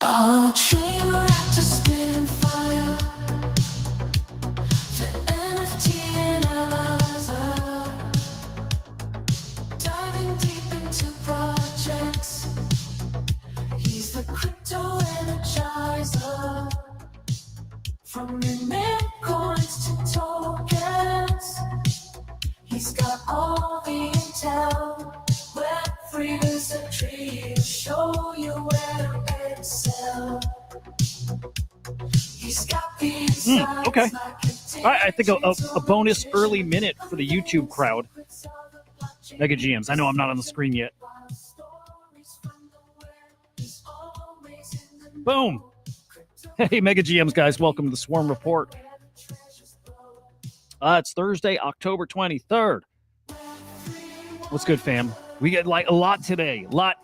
A dream wrapped a spin fire, the NFT analyzer, diving deep into projects. He's the crypto energizer, from mint coins to tokens. He's got all the intel. Web3 is a tree to show you where to pay and sell. He's got the insights. Okay. I think a bonus early minute for the YouTube crowd. Mega GMs. I know I'm not on the screen yet. Boom. Hey, Mega GMs, guys. Welcome to the Swarm Report. It's Thursday, October 23rd. What's good, fam? We get like a lot today. A lot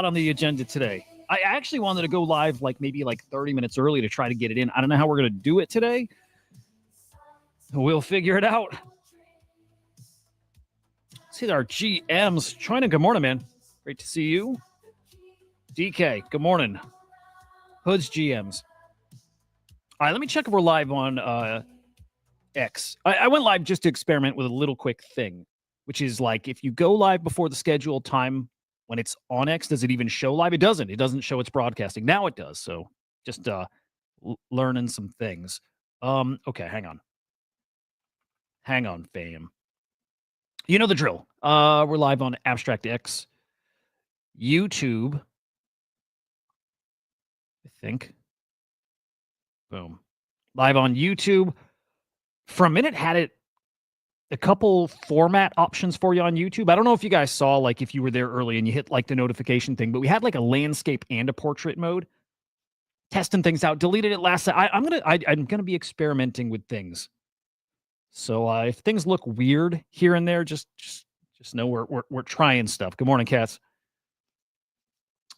on the agenda today. I actually wanted to go live maybe 30 minutes early to try to get it in. I don't know how we're going to do it today. We'll figure it out. Let's see our GMs. China, good morning, man. Great to see you. DK, good morning. Hood's GMs. All right, let me check if we're live on X. I went live just to experiment with a little quick thing, which is if you go live before the scheduled time when it's on X, does it even show live? It doesn't. It doesn't show it's broadcasting. Now it does. So just learning some things. Okay, hang on. Hang on, fam. You know the drill. We're live on Abstract X, YouTube, I think. Boom. Live on YouTube. For a minute, had it a couple format options for you on YouTube. I don't know if you guys saw, if you were there early and you hit the notification thing, but we had a landscape and a portrait mode. Testing things out. Deleted it last night. I'm gonna be experimenting with things. So if things look weird here and there, just know we're trying stuff. Good morning, cats.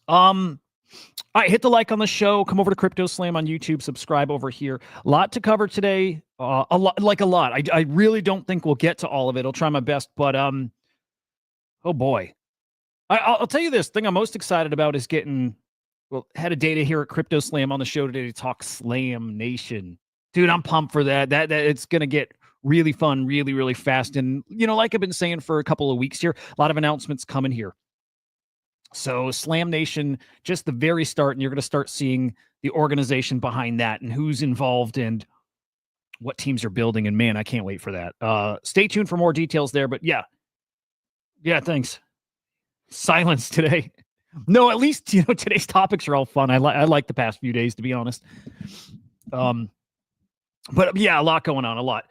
All right, hit the like on the show. Come over to CryptoSlam on YouTube. Subscribe over here. A lot to cover today. A lot. I really don't think we'll get to all of it. I'll try my best, but oh boy. I'll tell you this thing I'm most excited about is getting head of data here at CryptoSlam on the show today to talk Slam Nation. Dude, I'm pumped for that. That it's gonna get really fun, really, really fast. And like I've been saying for a couple of weeks here, a lot of announcements coming here. So Slam Nation, just the very start, and you're going to start seeing the organization behind that and who's involved and what teams are building. And man, I can't wait for that. Stay tuned for more details there. But yeah, thanks. Silence today. No, at least today's topics are all fun. I like the past few days, to be honest. But yeah, a lot going on. A lot.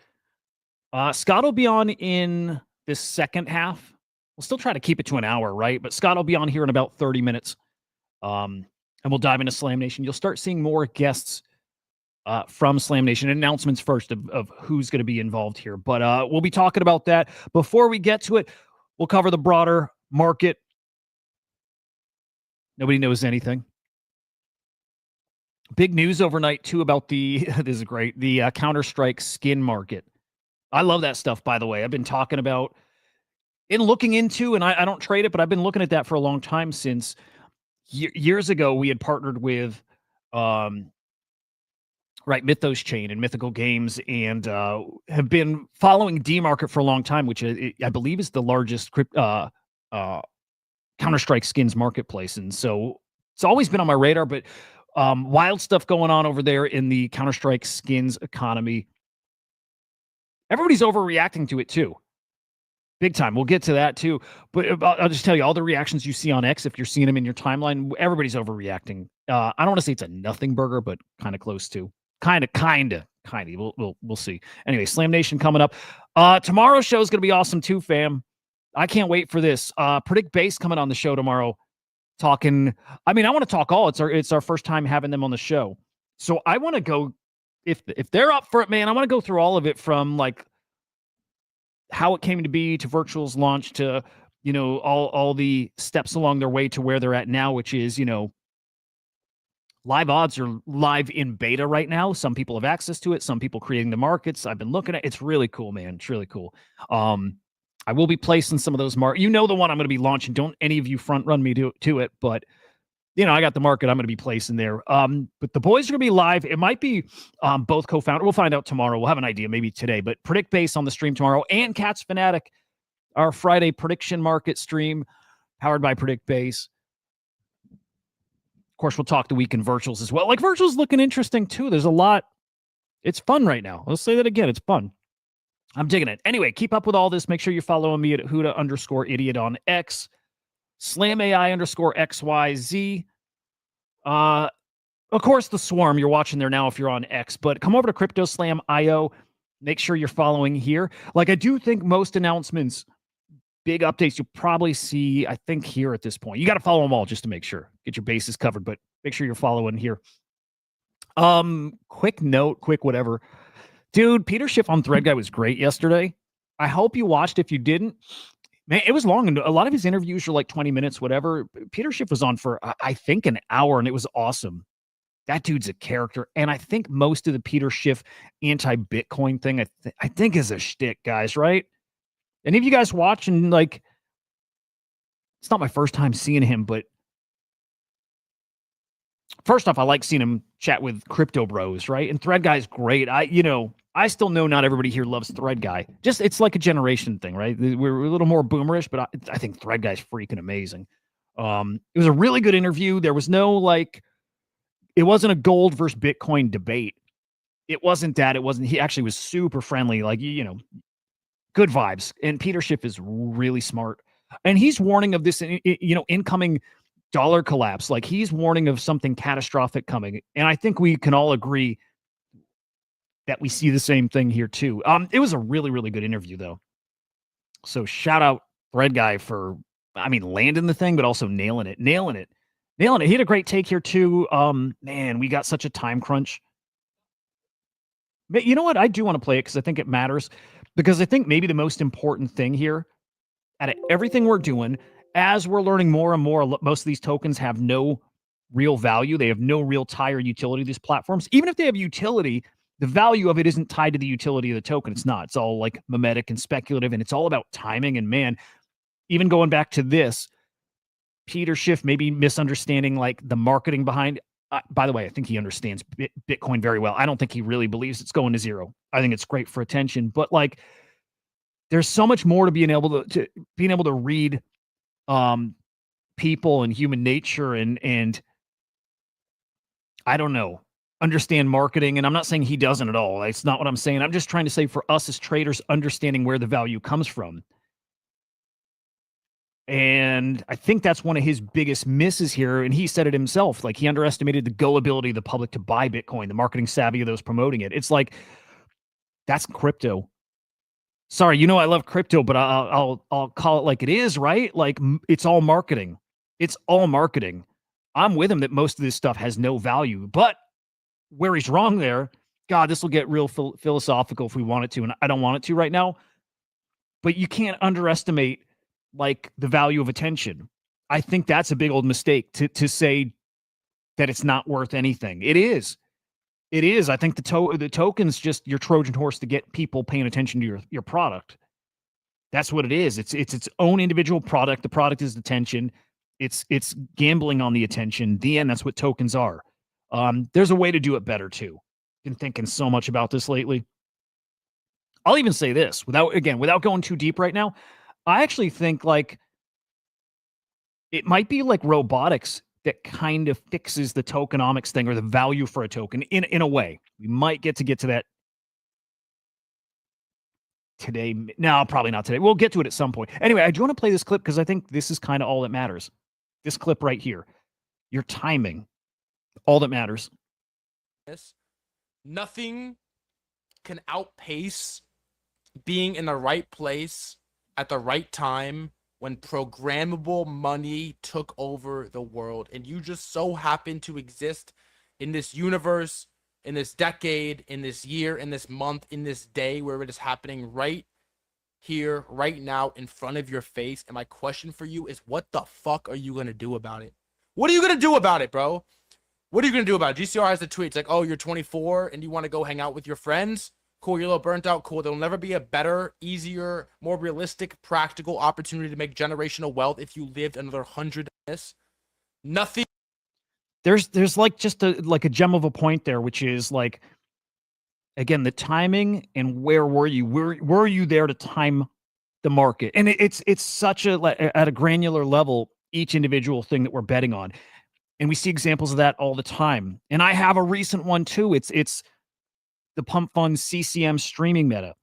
Scott will be on in this second half. We'll still try to keep it to an hour, right? But Scott will be on here in about 30 minutes. And we'll dive into Slam Nation. You'll start seeing more guests from Slam Nation. Announcements first of who's going to be involved here. But we'll be talking about that. Before we get to it, we'll cover the broader market. Nobody knows anything. Big news overnight, too, about this is great, the Counterstrike skin market. I love that stuff, by the way. I've been talking about and looking into, and I don't trade it, but I've been looking at that for a long time since years ago we had partnered with Mythos Chain and Mythical Games and have been following D-Market for a long time, which I believe is the largest Counter-Strike skins marketplace. And so it's always been on my radar, but wild stuff going on over there in the Counter-Strike skins economy. Everybody's overreacting to it too. Big time. We'll get to that too. But I'll just tell you, all the reactions you see on X, if you're seeing them in your timeline, everybody's overreacting. I don't want to say it's a nothing burger, but kind of close to. Kind of. We'll see. Anyway, Slam Nation coming up. Tomorrow's show is going to be awesome too, fam. I can't wait for this. Predict Base coming on the show tomorrow. Talking. I want to talk all. It's our first time having them on the show. So I want to go. If they're up for it, man, I want to go through all of it from how it came to be to Virtual's launch to, all the steps along their way to where they're at now, which is, live odds are live in beta right now. Some people have access to it. Some people creating the markets. I've been looking at it. It's really cool, man. It's really cool. I will be placing some of those the one I'm going to be launching. Don't any of you front run me to it, but I got the market I'm going to be placing there. But the boys are going to be live. It might be both co-founder. We'll find out tomorrow. We'll have an idea maybe today, but Predict Base on the stream tomorrow, and Cats Fanatic, our Friday prediction market stream powered by Predict Base. Of course, we'll talk the weekend virtuals as well. Like, virtuals looking interesting too. There's a lot. It's fun right now. Let's say that again. It's fun. I'm digging it. Anyway, keep up with all this. Make sure you're following me at Hudah_idiot on X, SlamAI_XYZ. Of course, the Swarm, you're watching there now if you're on X, but come over to CryptoSlam.io. Make sure you're following here. Like, I do think most announcements, big updates, you'll probably see, I think, here at this point. You got to follow them all just to make sure. Get your bases covered, but make sure you're following here. Quick note, quick whatever. Dude, Peter Schiff on Thread Guy was great yesterday. I hope you watched. If you didn't, man, it was long, and a lot of his interviews are like 20 minutes, whatever. Peter Schiff was on for, I think, an hour, and it was awesome. That dude's a character, and I think most of the Peter Schiff anti-Bitcoin thing, I think is a shtick, guys, right? And if you guys watch, and like, it's not my first time seeing him, but first off, I like seeing him chat with crypto bros, right? And Thread Guy's great. I still know not everybody here loves Thread Guy. Just, it's like a generation thing, right? We're a little more boomerish, but I think Thread Guy's freaking amazing. It was a really good interview. There was no, like, it wasn't a gold versus Bitcoin debate. It wasn't that. It wasn't, he actually was super friendly, like, good vibes. And Peter Schiff is really smart. And he's warning of this, incoming dollar collapse. Like, he's warning of something catastrophic coming. And I think we can all agree that we see the same thing here too. It was a really, really good interview though. So shout out Thread Guy for, landing the thing, but also nailing it. He had a great take here too. Man, we got such a time crunch. But you know what? I do want to play it because I think it matters. Because I think maybe the most important thing here, out of everything we're doing, as we're learning more and more, most of these tokens have no real value. They have no real tie or utility to these platforms. Even if they have utility, the value of it isn't tied to the utility of the token. It's not. It's all like mimetic and speculative, and it's all about timing. And man, even going back to this, Peter Schiff maybe misunderstanding like the marketing behind. By the way, I think he understands Bitcoin very well. I don't think he really believes it's going to zero. I think it's great for attention, but like, there's so much more to being able to read people and human nature and I don't know, understand marketing. And I'm not saying he doesn't at all. It's not what I'm saying. I'm just trying to say, for us as traders, understanding where the value comes from. And I think that's one of his biggest misses here. And he said it himself, like, he underestimated the gullibility of the public to buy Bitcoin, the marketing savvy of those promoting it. It's like, that's crypto. Sorry, I love crypto, but I'll call it like it is, right? Like, it's all marketing. It's all marketing. I'm with him that most of this stuff has no value, but where he's wrong there, God, this will get real philosophical if we want it to, and I don't want it to right now, but you can't underestimate like the value of attention. I think that's a big old mistake to say that it's not worth anything. It is. It is. I think the token's just your Trojan horse to get people paying attention to your product. That's what it is. It's its own individual product. The product is attention. It's gambling on the attention. In the end, that's what tokens are. There's a way to do it better too. Been thinking so much about this lately. I'll even say this without going too deep right now. I actually think like it might be like robotics that kind of fixes the tokenomics thing, or the value for a token in a way. We might get to that today. No, probably not today. We'll get to it at some point. Anyway, I do want to play this clip because I think this is kind of all that matters. This clip right here. Your timing. All that matters. Nothing can outpace being in the right place at the right time when programmable money took over the world, and you just so happen to exist in this universe, in this decade, in this year, in this month, in this day, where it is happening right here, right now, in front of your face. And my question for you is, what the fuck are you going to do about it? What are you going to do about it, bro? What are you going to do about it? GCR has the tweet. It's like, oh, you're 24 and you want to go hang out with your friends? Cool, you're a little burnt out. Cool. There'll never be a better, easier, more realistic, practical opportunity to make generational wealth if you lived another 100 years. Nothing there's like just a gem of a point there, which is like, again, the timing and where were you? Were you there to time the market? And it's such at a granular level, each individual thing that we're betting on. And we see examples of that all the time. And I have a recent one too. It's the pump fund CCM streaming meta.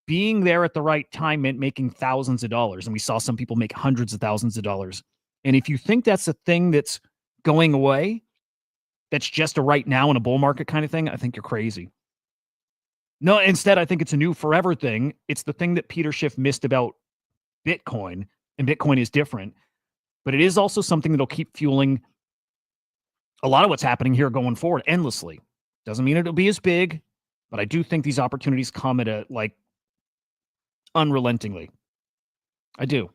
Being there at the right time meant making thousands of dollars. And we saw some people make hundreds of thousands of dollars. And if you think that's a thing that's going away, that's just a right now in a bull market kind of thing, I think you're crazy. No, instead, I think it's a new forever thing. It's the thing that Peter Schiff missed about Bitcoin, and Bitcoin is different. But it is also something that'll keep fueling a lot of what's happening here going forward endlessly. Doesn't mean it'll be as big, but I do think these opportunities come at a, like, unrelentingly. I do.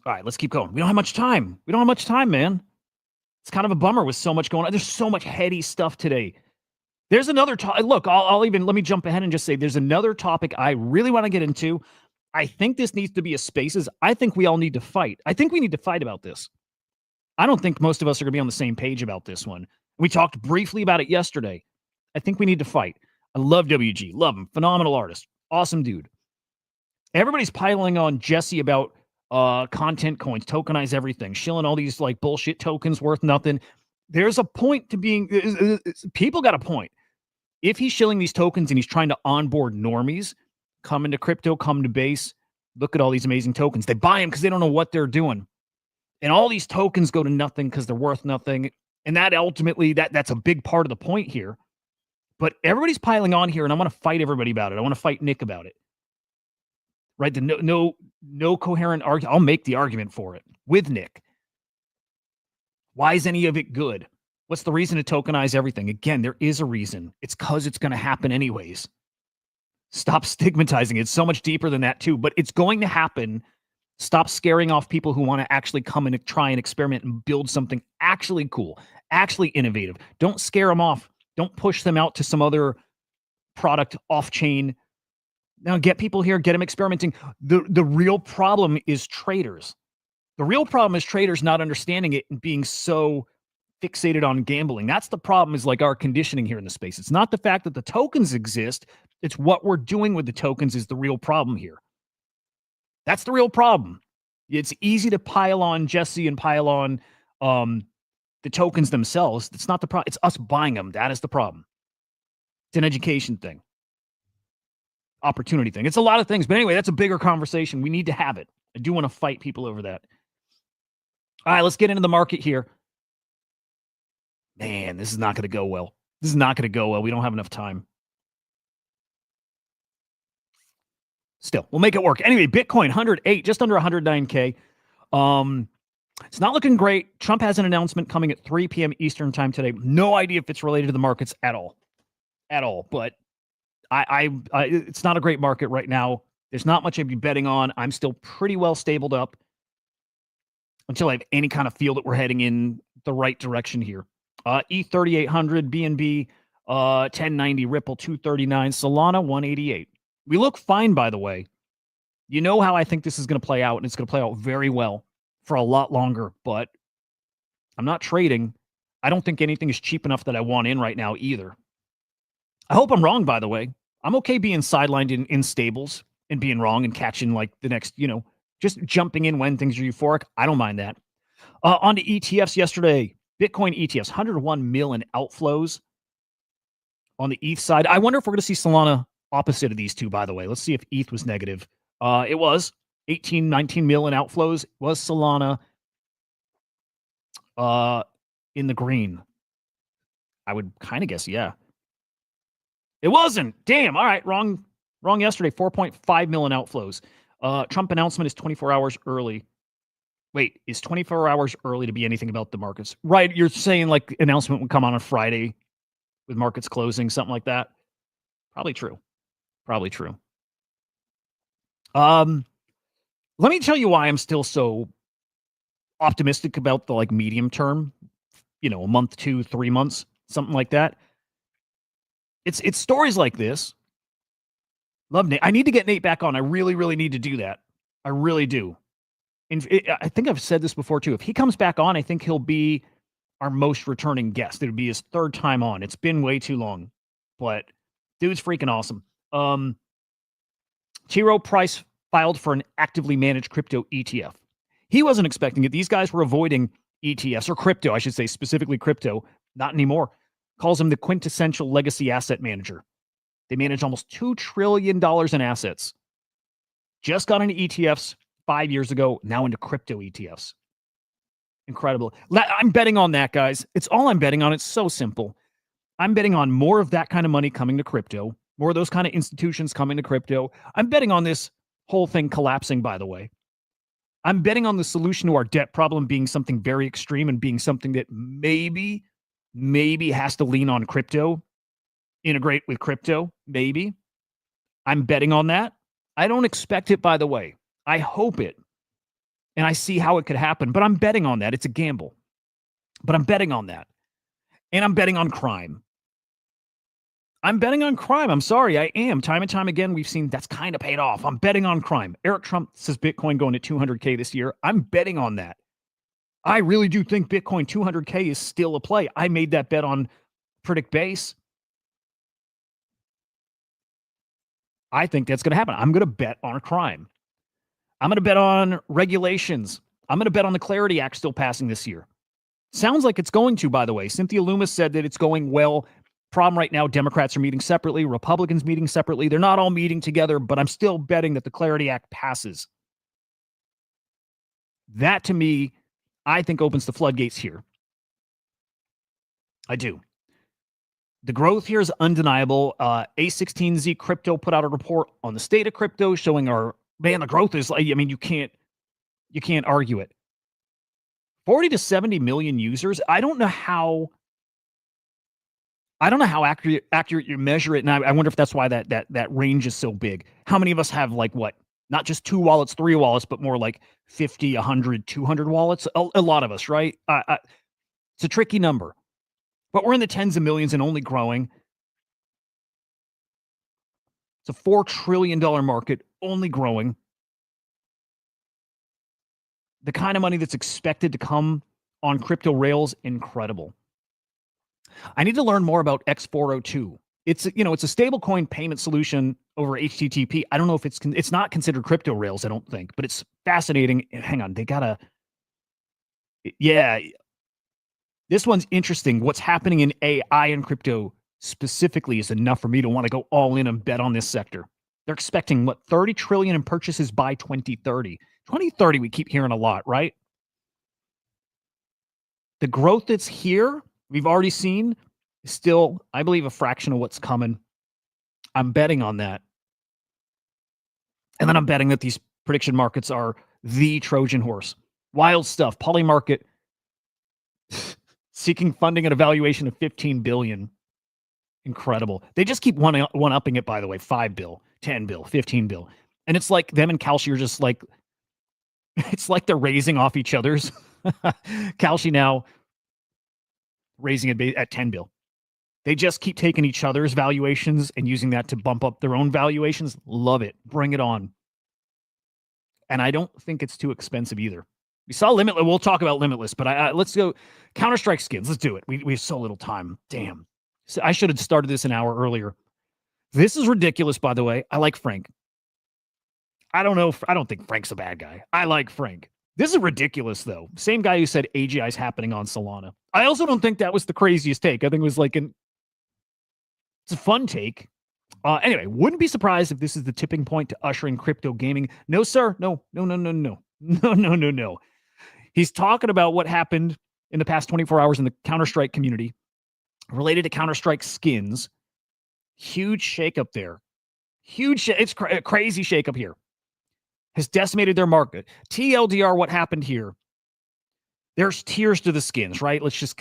All right, let's keep going. We don't have much time. We don't have much time, man. It's kind of a bummer with so much going on. There's so much heady stuff today. There's another topic. Look, I'll even, let me jump ahead and just say there's another topic I really want to get into. I think this needs to be a spaces. I think we all need to fight. I think we need to fight about this. I don't think most of us are going to be on the same page about this one. We talked briefly about it yesterday. I think we need to fight. I love WG. Love him. Phenomenal artist. Awesome dude. Everybody's piling on Jesse about content coins, tokenize everything, shilling all these like bullshit tokens worth nothing. There's a point to being, people got a point. If he's shilling these tokens and he's trying to onboard normies, come into crypto, come to base, look at all these amazing tokens. They buy them because they don't know what they're doing. And all these tokens go to nothing because they're worth nothing. And that ultimately, that's a big part of the point here. But everybody's piling on here, and I want to fight everybody about it. I want to fight Nick about it. Right? The no coherent argument. I'll make the argument for it with Nick. Why is any of it good? What's the reason to tokenize everything? Again, there is a reason. It's because it's going to happen anyways. Stop stigmatizing it. It's so much deeper than that too, but it's going to happen. Stop scaring off people who want to actually come and try and experiment and build something actually cool, actually innovative. Don't scare them off. Don't push them out to some other product off chain. Now get people here, get them experimenting. The real problem is traders. The real problem is traders not understanding it and being so fixated on gambling. That's the problem, is like our conditioning here in the space. It's not the fact that the tokens exist. It's what we're doing with the tokens is the real problem here. That's the real problem. It's easy to pile on Jesse and pile on the tokens themselves. It's not the problem. It's us buying them. That is the problem. It's an education thing. Opportunity thing. It's a lot of things. But anyway, that's a bigger conversation. We need to have it. I do want to fight people over that. All right, let's get into the market here. Man, this is not going to go well. This is not going to go well. We don't have enough time. Still, we'll make it work. Anyway, Bitcoin, 108, just under 109K. It's not looking great. Trump has an announcement coming at 3 p.m. Eastern time today. No idea if it's related to the markets at all. At all. But it's not a great market right now. There's not much I'd be betting on. I'm still pretty well stabled up until I have any kind of feel that we're heading in the right direction here. E3800, BNB, 1090, Ripple 239, Solana 188. We look fine, by the way. You know how I think this is going to play out, and it's going to play out very well for a lot longer, but I'm not trading. I don't think anything is cheap enough that I want in right now either. I hope I'm wrong, by the way. I'm okay being sidelined in stables and being wrong and catching like the next, just jumping in when things are euphoric. I don't mind that. On to ETFs yesterday. Bitcoin ETFs, 101 mil in outflows on the ETH side. I wonder if we're going to see Solana opposite of these two, by the way. Let's see if ETH was negative. It was 18, 19 mil in outflows. Was Solana in the green? I would kind of guess, yeah. It wasn't. Damn. All right. Wrong yesterday. 4.5 mil in outflows. Trump announcement is 24 hours early. Wait, is 24 hours early to be anything about the markets? Right. You're saying like announcement would come on Friday with markets closing, something like that. Probably true. Probably true. Let me tell you why I'm still so optimistic about the like medium term, a month, 2, 3 months, something like that. It's stories like this. Love Nate. I need to get Nate back on. I really, really need to do that. I really do. I think I've said this before too. If he comes back on, I think he'll be our most returning guest. It'll be his third time on. It's been way too long, but dude's freaking awesome. T. Rowe Price filed for an actively managed crypto ETF. He wasn't expecting it. These guys were avoiding ETFs, or crypto, I should say, specifically crypto. Not anymore. Calls him the quintessential legacy asset manager. They manage almost $2 trillion in assets. Just got into ETFs 5 years ago, now into crypto ETFs. Incredible. I'm betting on that, guys. It's all I'm betting on. It's so simple. I'm betting on more of that kind of money coming to crypto, more of those kind of institutions coming to crypto. I'm betting on this whole thing collapsing, by the way. I'm betting on the solution to our debt problem being something very extreme and being something that maybe has to lean on crypto, integrate with crypto, maybe. I'm betting on that. I don't expect it, by the way. I hope it. And I see how it could happen, but I'm betting on that. It's a gamble. But I'm betting on that. And I'm betting on crime. I'm betting on crime. I'm sorry, I am. Time and time again, we've seen that's kind of paid off. I'm betting on crime. Eric Trump says Bitcoin going to 200K this year. I'm betting on that. I really do think Bitcoin 200K is still a play. I made that bet on Predict Base. I think that's going to happen. I'm going to bet on crime. I'm going to bet on regulations. I'm going to bet on the Clarity Act still passing this year. Sounds like it's going to, by the way. Cynthia Loomis said that it's going well. Problem right now, Democrats are meeting separately, Republicans meeting separately. They're not all meeting together, but I'm still betting that the Clarity Act passes. That, to me, I think opens the floodgates here. I do. The growth here is undeniable. A16Z Crypto put out a report on the state of crypto showing the growth is like, I mean, you can't argue it. 40 to 70 million users. I don't know how accurate you measure it. And I wonder if that's why that range is so big. How many of us have not just 2 wallets, 3 wallets, but more like 50, 100, 200 wallets? A lot of us, right? It's a tricky number. But we're in the tens of millions and only growing. It's a $4 trillion market, only growing. The kind of money that's expected to come on crypto rails, incredible. I need to learn more about X402. It's a stablecoin payment solution over HTTP. I don't know if it's not considered crypto rails, I don't think, but it's fascinating. Hang on, this one's interesting. What's happening in AI and crypto specifically is enough for me to want to go all in and bet on this sector. They're expecting 30 trillion in purchases by 2030. 2030, we keep hearing a lot, right? The growth that's here, we've already seen, is still, I believe, a fraction of what's coming. I'm betting on that. And then I'm betting that these prediction markets are the Trojan horse. Wild stuff. Polymarket seeking funding at a valuation of $15 billion. Incredible. They just keep one-upping it, by the way. $5 billion, $10 billion, $15 billion. And it's like them and Kalshi are just like, it's like they're raising off each other's. Kalshi now raising it at $10 billion. They just keep taking each other's valuations and using that to bump up their own valuations. Love it. Bring it on. And I don't think it's too expensive either. We saw Limitless. We'll talk about Limitless, but let's go Counterstrike skins. Let's do it. We have so little time. Damn. So I should have started this an hour earlier. This is ridiculous, by the way. I like Frank. I don't think Frank's a bad guy. I like Frank. This is ridiculous, though. Same guy who said AGI is happening on Solana. I also don't think that was the craziest take. I think it was it's a fun take. Anyway, wouldn't be surprised if this is the tipping point to usher in crypto gaming. No, sir. No. He's talking about what happened in the past 24 hours in the Counterstrike community related to Counterstrike skins. Huge shakeup there. It's crazy shakeup here. Has decimated their market. TLDR, what happened here? There's tiers to the skins, right? Let's just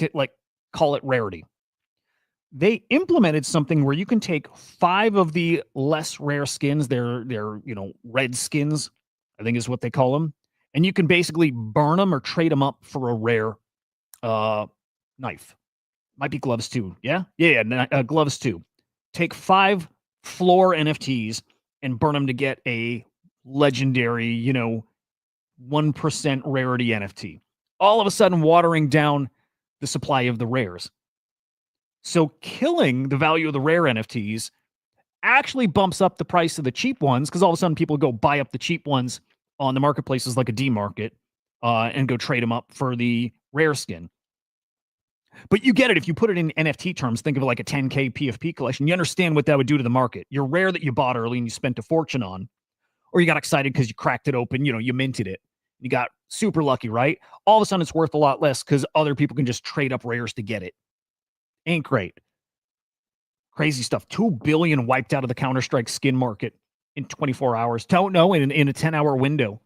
call it rarity. They implemented something where you can take 5 of the less rare skins, they're red skins, I think is what they call them, and you can basically burn them or trade them up for a rare knife. Might be gloves too. Yeah, gloves too. Take 5 floor NFTs and burn them to get a legendary, 1% rarity NFT. All of a sudden watering down the supply of the rares. So killing the value of the rare NFTs actually bumps up the price of the cheap ones because all of a sudden people go buy up the cheap ones on the marketplaces like a D market and go trade them up for the rare skin. But you get it if you put it in NFT terms. Think of it like a 10K PFP collection. You understand what that would do to the market. Your rare that you bought early and you spent a fortune on, or you got excited because you cracked it open, you minted it. You got super lucky, right? All of a sudden it's worth a lot less because other people can just trade up rares to get it. Ain't great. Crazy stuff. 2 billion wiped out of the Counterstrike skin market in 24 hours. Don't know, in a 10-hour window.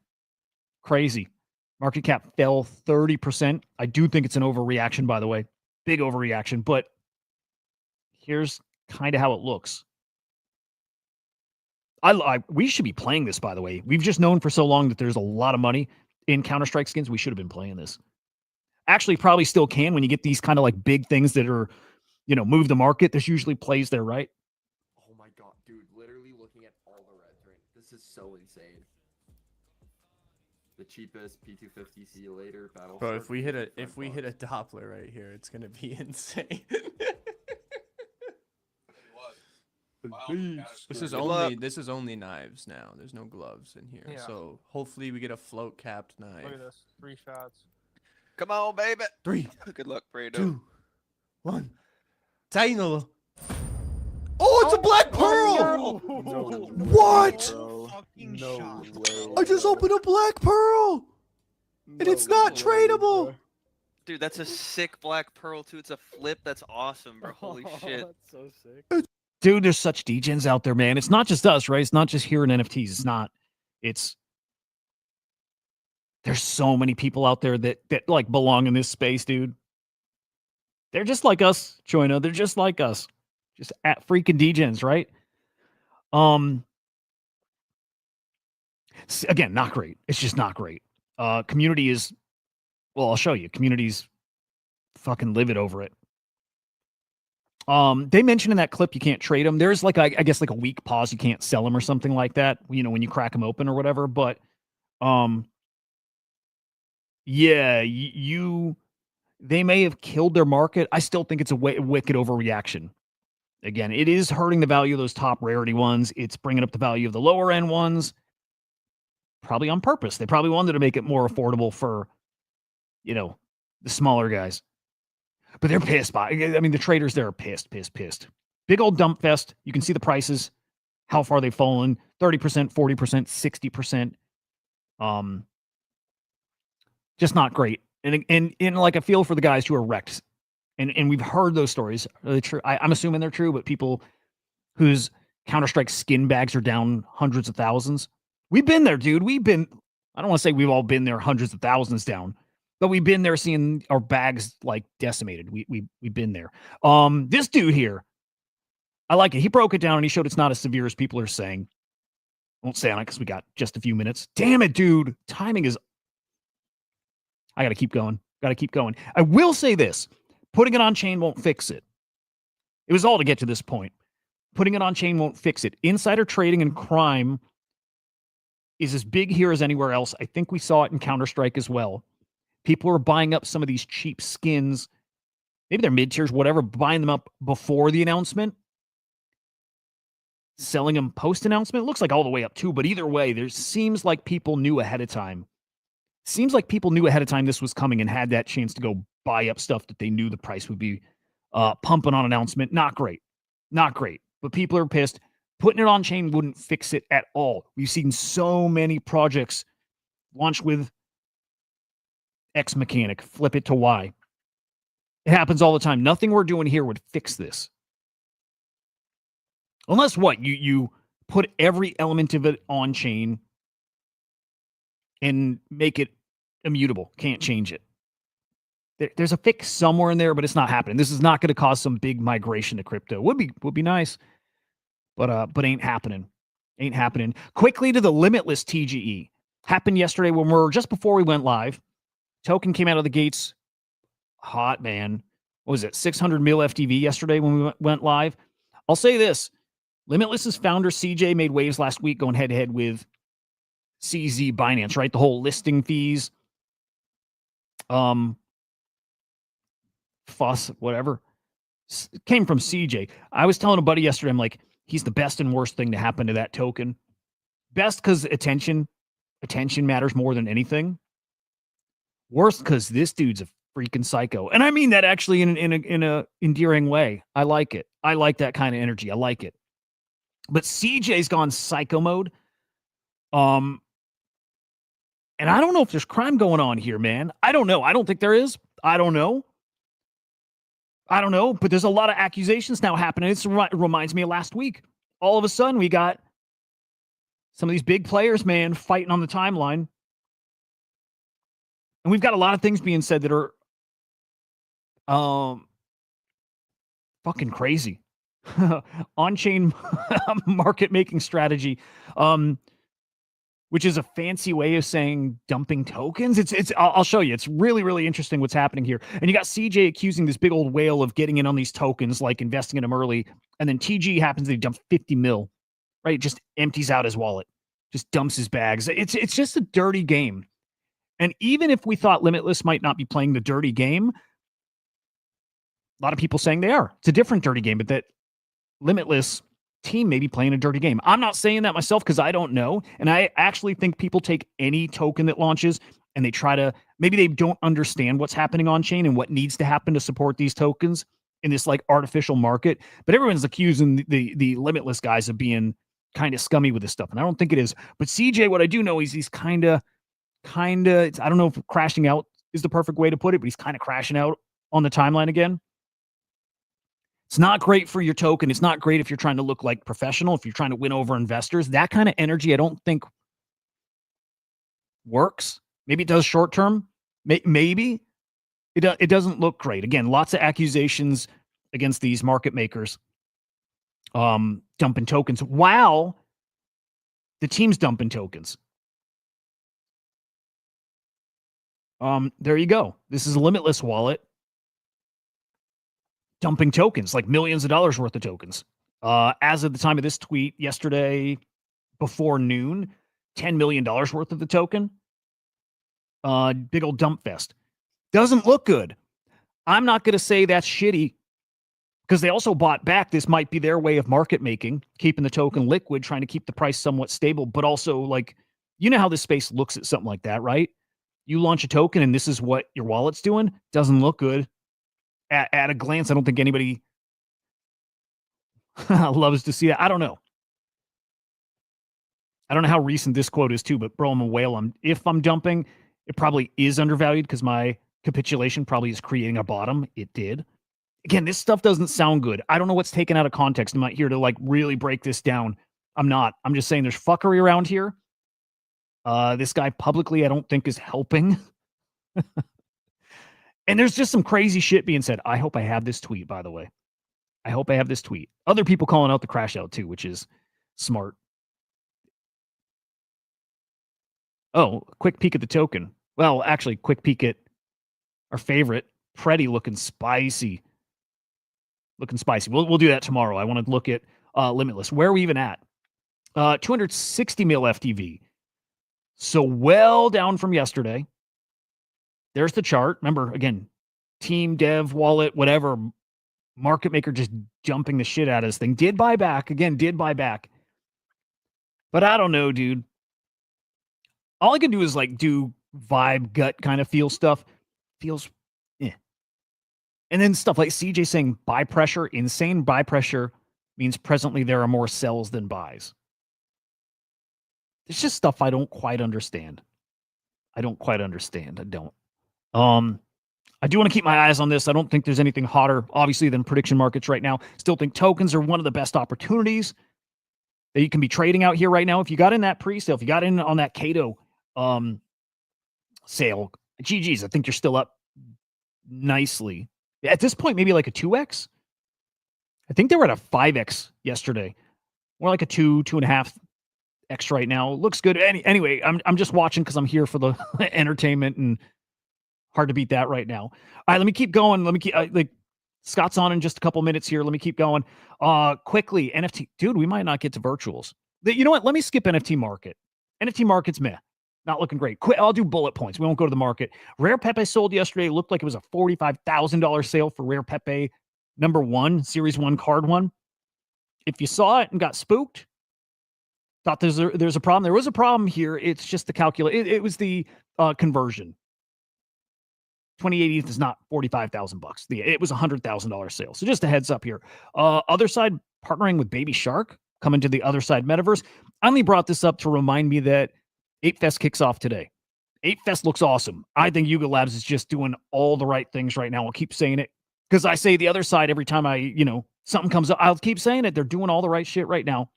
Crazy. Market cap fell 30%. I do think it's an overreaction, by the way. Big overreaction, but here's kind of how it looks. We should be playing this, by the way. We've just known for so long that there's a lot of money in Counter-Strike skins. We should have been playing this. Actually, probably still can when you get these kind of like big things that are, move the market. There's usually plays there, right? Oh my god, dude! Literally looking at all the reds right. This is so insane. The cheapest P250. See you later. Battle. Bro, if we hit a Doppler right here, it's gonna be insane. This is only knives now. There's no gloves in here. Yeah. So hopefully we get a float capped knife. Look at this. 3 shots. Come on, baby. 3, Good luck, Fredo. 2, 1. Taino. Oh, it's a black pearl! What? No I just opened a black pearl! And it's not tradable! Dude, that's a sick black pearl, too. It's a flip. That's awesome, bro. Holy shit. That's so sick. Dude, there's such degens out there, man. It's not just us, right? It's not just here in NFTs. It's not. There's so many people out there that like belong in this space, dude. They're just like us, Choina. They're just like us. Just at freaking degens, right? Again, not great. It's just not great. Community is, well, I'll show you. Community's fucking livid over it. They mentioned in that clip you can't trade them. There's like, I guess like a week pause. You can't sell them or something like that, when you crack them open or whatever. But, yeah, they may have killed their market. I still think it's a wicked overreaction. Again, it is hurting the value of those top rarity ones. It's bringing up the value of the lower end ones. Probably on purpose. They probably wanted to make it more affordable for, the smaller guys. But they're pissed the traders there are pissed. Big old dump fest. You can see the prices, how far they've fallen. 30%, 40%, 60%. Just not great. And like I feel for the guys who are wrecked. And we've heard those stories. Are they true? I'm assuming they're true, but people whose Counter-Strike skin bags are down hundreds of thousands. We've been there, dude. I don't want to say we've all been there hundreds of thousands down, but we've been there seeing our bags like decimated. We've been there. This dude here, I like it. He broke it down and he showed it's not as severe as people are saying. I won't say on it because we got just a few minutes. Damn it, dude. Timing is... I got to keep going. I will say this. Putting it on chain won't fix it. It was all to get to this point. Putting it on chain won't fix it. Insider trading and crime is as big here as anywhere else. I think we saw it in Counter-Strike as well. People are buying up some of these cheap skins. Maybe they're mid-tiers, whatever, buying them up before the announcement. Selling them post-announcement. It looks like all the way up too, but either way, there seems like people knew ahead of time. Seems like people knew ahead of time this was coming and had that chance to go buy up stuff that they knew the price would be pumping on announcement. Not great. But people are pissed. Putting it on chain wouldn't fix it at all. We've seen so many projects launch with X mechanic, flip it to Y. It happens all the time. Nothing we're doing here would fix this. Unless what? You put every element of it on chain and make it immutable. Can't change it. There's a fix somewhere in there, but it's not happening. This is not going to cause some big migration to crypto. Would be nice, but ain't happening. Quickly to the limitless TGE. Happened yesterday just before we went live. Token came out of the gates hot, man. What was it? 600 mil FTV yesterday when we went live. I'll say this. Limitless's founder CJ made waves last week going head to head with CZ Binance, right? The whole listing fees, fuss, whatever, came from CJ. I was telling a buddy yesterday, I'm like, he's the best and worst thing to happen to that token. Best because attention matters more than anything. Worst because this dude's a freaking psycho, and I mean that actually in a endearing way. I like it. I like that kind of energy. I like it. But CJ's gone psycho mode. And I don't know if there's crime going on here, man. I don't know. I don't think there is. I don't know. But there's a lot of accusations now happening. It reminds me of last week. All of a sudden, we got some of these big players, man, fighting on the timeline. And we've got a lot of things being said that are fucking crazy. On-chain market making strategy, which is a fancy way of saying dumping tokens. I'll show you. It's really, really interesting what's happening here. And you got CJ accusing this big old whale of getting in on these tokens, like investing in them early. And then TG happens to dump 50 mil, right? Just empties out his wallet, just dumps his bags. It's just a dirty game. And even if we thought Limitless might not be playing the dirty game, a lot of people saying they are. It's a different dirty game, but that Limitless team may be playing a dirty game. I'm not saying that myself because I don't know. And I actually think people take any token that launches and they try to, maybe they don't understand what's happening on chain and what needs to happen to support these tokens in this like artificial market. But everyone's accusing the Limitless guys of being kind of scummy with this stuff. And I don't think it is. But CJ, what I do know is he's kind of, I don't know if crashing out is the perfect way to put it, but he's kind of crashing out on the timeline again. It's not great for your token. It's not great if you're trying to look like professional, if you're trying to win over investors. That kind of energy, I don't think works. Maybe it does short term. Maybe it doesn't look great. Again, lots of accusations against these market makers dumping tokens while the team's dumping tokens. There you go. This is a Limitless wallet dumping tokens, like millions of dollars worth of tokens. As of the time of this tweet yesterday before noon, $10 million worth of the token. Big old dump fest. Doesn't look good. I'm not going to say that's shitty because they also bought back. This might be their way of market making, keeping the token liquid, trying to keep the price somewhat stable, but also like, you know how this space looks at something like that, right? You launch a token and this is what your wallet's doing. Doesn't look good. At a glance, I don't think anybody loves to see that. I don't know. I don't know how recent this quote is too, but bro, I'm a whale. If I'm dumping, it probably is undervalued because my capitulation probably is creating a bottom. It did. Again, this stuff doesn't sound good. I don't know what's taken out of context. I'm not here to like really break this down. I'm not. I'm just saying there's fuckery around here. This guy publicly, I don't think is helping. And there's just some crazy shit being said. I hope I have this tweet, by the way. I hope I have this tweet. Other people calling out the crash out too, which is smart. Oh, quick peek at the token. Well, actually, quick peek at our favorite, Preddy looking spicy. Looking spicy. We'll do that tomorrow. I want to look at Limitless. Where are we even at? 260 mil FTV. So well down from yesterday. There's the chart. Remember, again, team, dev, wallet, whatever, market maker just jumping the shit out of this thing. Did buy back. Again, did buy back. But I don't know, dude. All I can do is like do vibe, gut kind of feel stuff. Feels, eh. And then stuff like CJ saying buy pressure, insane buy pressure means presently there are more sells than buys. It's just stuff I don't quite understand. I don't. I do want to keep my eyes on this. I don't think there's anything hotter, obviously, than prediction markets right now. Still think tokens are one of the best opportunities that you can be trading out here right now. If you got in that pre-sale, if you got in on that Cato sale, GG's, I think you're still up nicely. At this point, maybe like a 2x. I think they were at a 5x yesterday. More like a 2.5x right now. Looks good. Anyway, I'm just watching because I'm here for the entertainment and hard to beat that right now. All right, let me keep going. Let me keep like Scott's on in just a couple minutes here. Let me keep going. Quickly, NFT. Dude, we might not get to virtuals. You know what? Let me skip NFT market. NFT market's meh. Not looking great. Quick, I'll do bullet points. We won't go to the market. Rare Pepe sold yesterday. It looked like it was a $45,000 sale for Rare Pepe #1, Series 1 card 1. If you saw it and got spooked, thought there's a problem. There was a problem here. It's just the calculate. It was the conversion. 2080 is not $45,000. It was a $100,000 sale. So just a heads up here. Other side partnering with Baby Shark, coming to the other side metaverse. I only brought this up to remind me that 8Fest kicks off today. 8Fest looks awesome. I think Yuga Labs is just doing all the right things right now. I'll keep saying it because I say the other side every time something comes up. I'll keep saying it. They're doing all the right shit right now.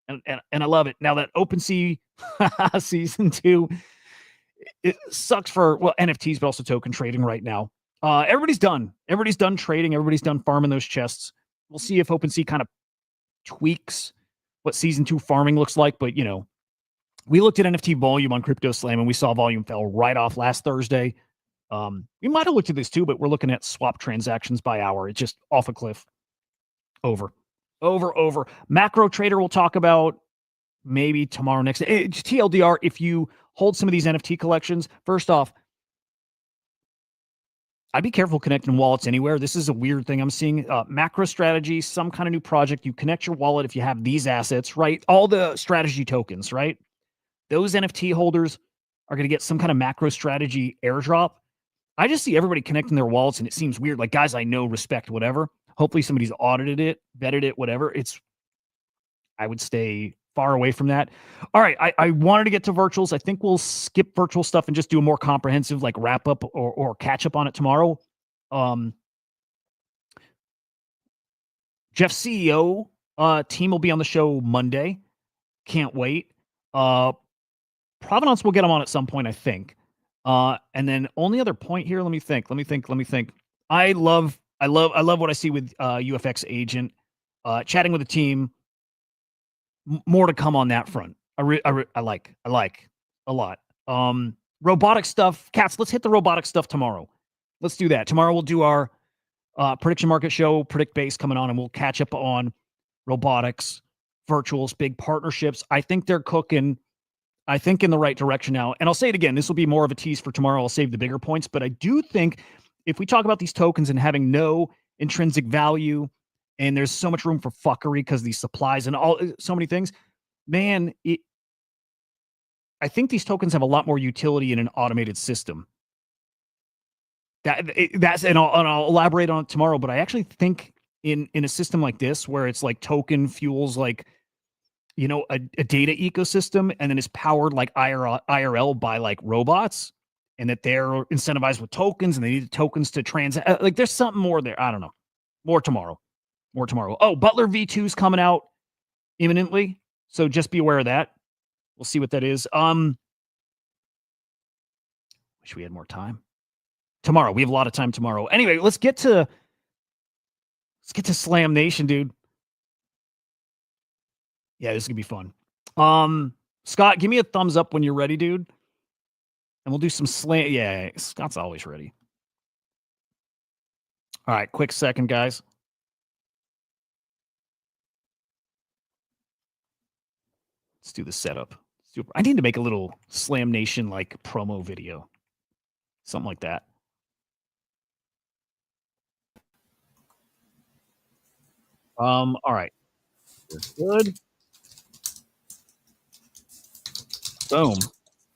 And I love it. Now that OpenSea season 2, it sucks for NFTs, but also token trading right now. Everybody's done. Everybody's done trading. Everybody's done farming those chests. We'll see if OpenSea kind of tweaks what season 2 farming looks like. But we looked at NFT volume on CryptoSlam and we saw volume fell right off last Thursday. We might have looked at this too, but we're looking at swap transactions by hour. It's just off a cliff. Over. Macro trader we'll talk about maybe tomorrow next day. TLDR, if you hold some of these NFT collections, first off, I'd be careful connecting wallets anywhere. This is a weird thing I'm seeing. Macro strategy, some kind of new project. You connect your wallet if you have these assets, right? All the strategy tokens, right? Those NFT holders are going to get some kind of macro strategy airdrop. I just see everybody connecting their wallets and it seems weird. Like guys I know, respect, whatever. Hopefully somebody's audited it, vetted it, whatever. I would stay far away from that. All right. I wanted to get to virtuals. I think we'll skip virtual stuff and just do a more comprehensive like wrap up or catch up on it tomorrow. Jeff's CEO team will be on the show Monday. Can't wait. Provenance will get him on at some point, I think. And then only other point here. Let me think. I love what I see with UFX Agent, chatting with the team. More to come on that front. I like a lot. Robotic stuff. Cats, let's hit the robotic stuff tomorrow. Let's do that. Tomorrow we'll do our prediction market show, Predict Base coming on, and we'll catch up on robotics, virtuals, big partnerships. I think they're cooking. I think in the right direction now. And I'll say it again, this will be more of a tease for tomorrow. I'll save the bigger points, but I do think if we talk about these tokens and having no intrinsic value, and there's so much room for fuckery because these supplies and so many things, man, I think these tokens have a lot more utility in an automated system. And I'll elaborate on it tomorrow, but I actually think in a system like this, where it's like token fuels like, a data ecosystem, and then is powered like IRL by like robots, and that they're incentivized with tokens and they need the tokens to transact. Like there's something more there. I don't know. More tomorrow. Oh, Butler V2 is coming out imminently. So just be aware of that. We'll see what that is. Wish we had more time. Tomorrow. We have a lot of time tomorrow. Anyway, let's get to Slam Nation, dude. Yeah, this is gonna be fun. Scott, give me a thumbs up when you're ready, dude. And we'll do some slam. Yeah, Scott's always ready. All right, quick second, guys. Let's do the setup. I need to make a little Slam Nation like promo video. Something like that. All right. Good. Boom.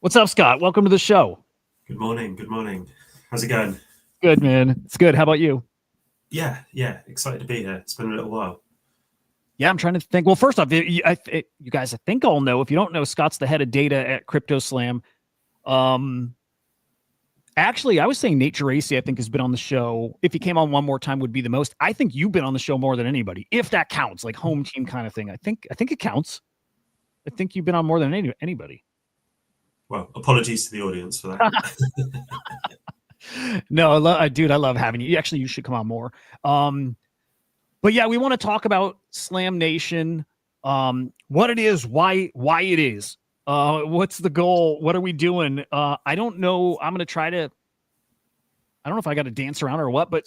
What's up, Scott? Welcome to the show. Good morning. How's it going? Good, man. It's good. How about you? Yeah. Excited to be here. It's been a little while. Yeah, I'm trying to think. Well, first off, you guys, I think all know. If you don't know, Scott's the head of data at CryptoSlam. Actually, I was saying Nate Geraci, I think, has been on the show. If he came on one more time, would be the most. I think you've been on the show more than anybody, if that counts, like home team kind of thing. I think it counts. I think you've been on more than anybody. Well, apologies to the audience for that. No, dude, I love having you. Actually, you should come on more. But yeah, we want to talk about Slam Nation, what it is, why it is, what's the goal, what are we doing? I don't know. I don't know if I got to dance around or what, but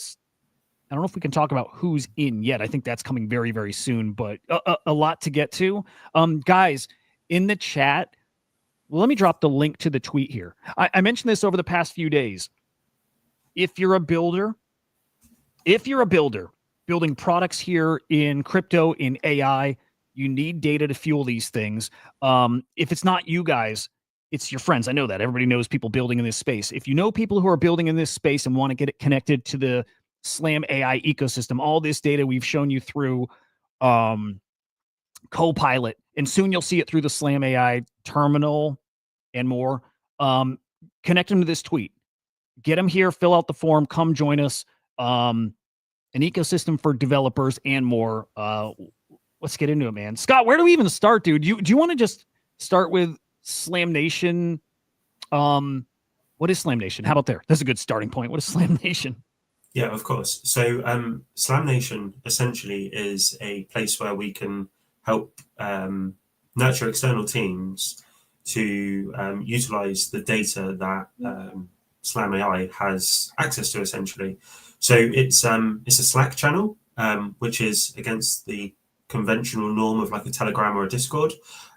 I don't know if we can talk about who's in yet. I think that's coming very, very soon, but a lot to get to. Guys, in the chat, Well, let me drop the link to the tweet here. I mentioned this over the past few days. If you're a builder building products here in crypto, in AI, you need data to fuel these things. If it's not you guys, it's your friends. I know that everybody knows people building in this space. If you know people who are building in this space and want to get it connected to the SlamAI ecosystem, all this data we've shown you through Copilot, and soon you'll see it through the SlamAI terminal and more. Connect them to this tweet. Get them here, fill out the form, come join us. An ecosystem for developers and more. Let's get into it, man. Scott, where do we even start, dude? Do you want to just start with Slam Nation? What is Slam Nation? How about there? That's a good starting point. What is Slam Nation? Yeah, of course. So Slam Nation essentially is a place where we can help nurture external teams to utilize the data that SlamAI has access to, essentially. So it's a Slack channel, which is against the conventional norm of like a Telegram or a Discord.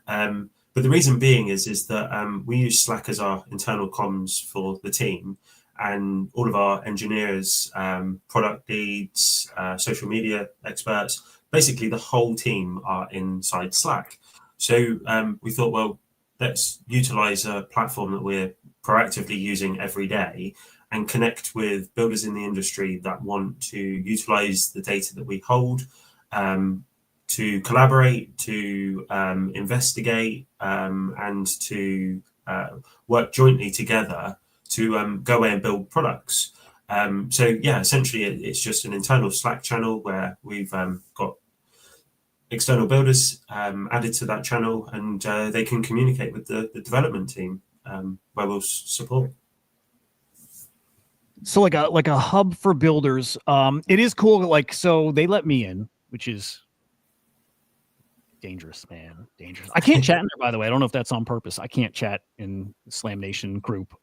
But the reason being is that we use Slack as our internal comms for the team, and all of our engineers, product leads, social media experts, basically the whole team are inside Slack. So we thought, well, let's utilize a platform that we're proactively using every day and connect with builders in the industry that want to utilize the data that we hold, to collaborate, to investigate, and to work jointly together to go away and build products. So yeah, essentially it's just an internal Slack channel where we've got external builders added to that channel, and they can communicate with the development team where we'll support. So like a hub for builders. It is cool. Like, so they let me in, which is dangerous, man. Dangerous. I can't chat in there, by the way. I don't know if that's on purpose. I can't chat in the Slam Nation group.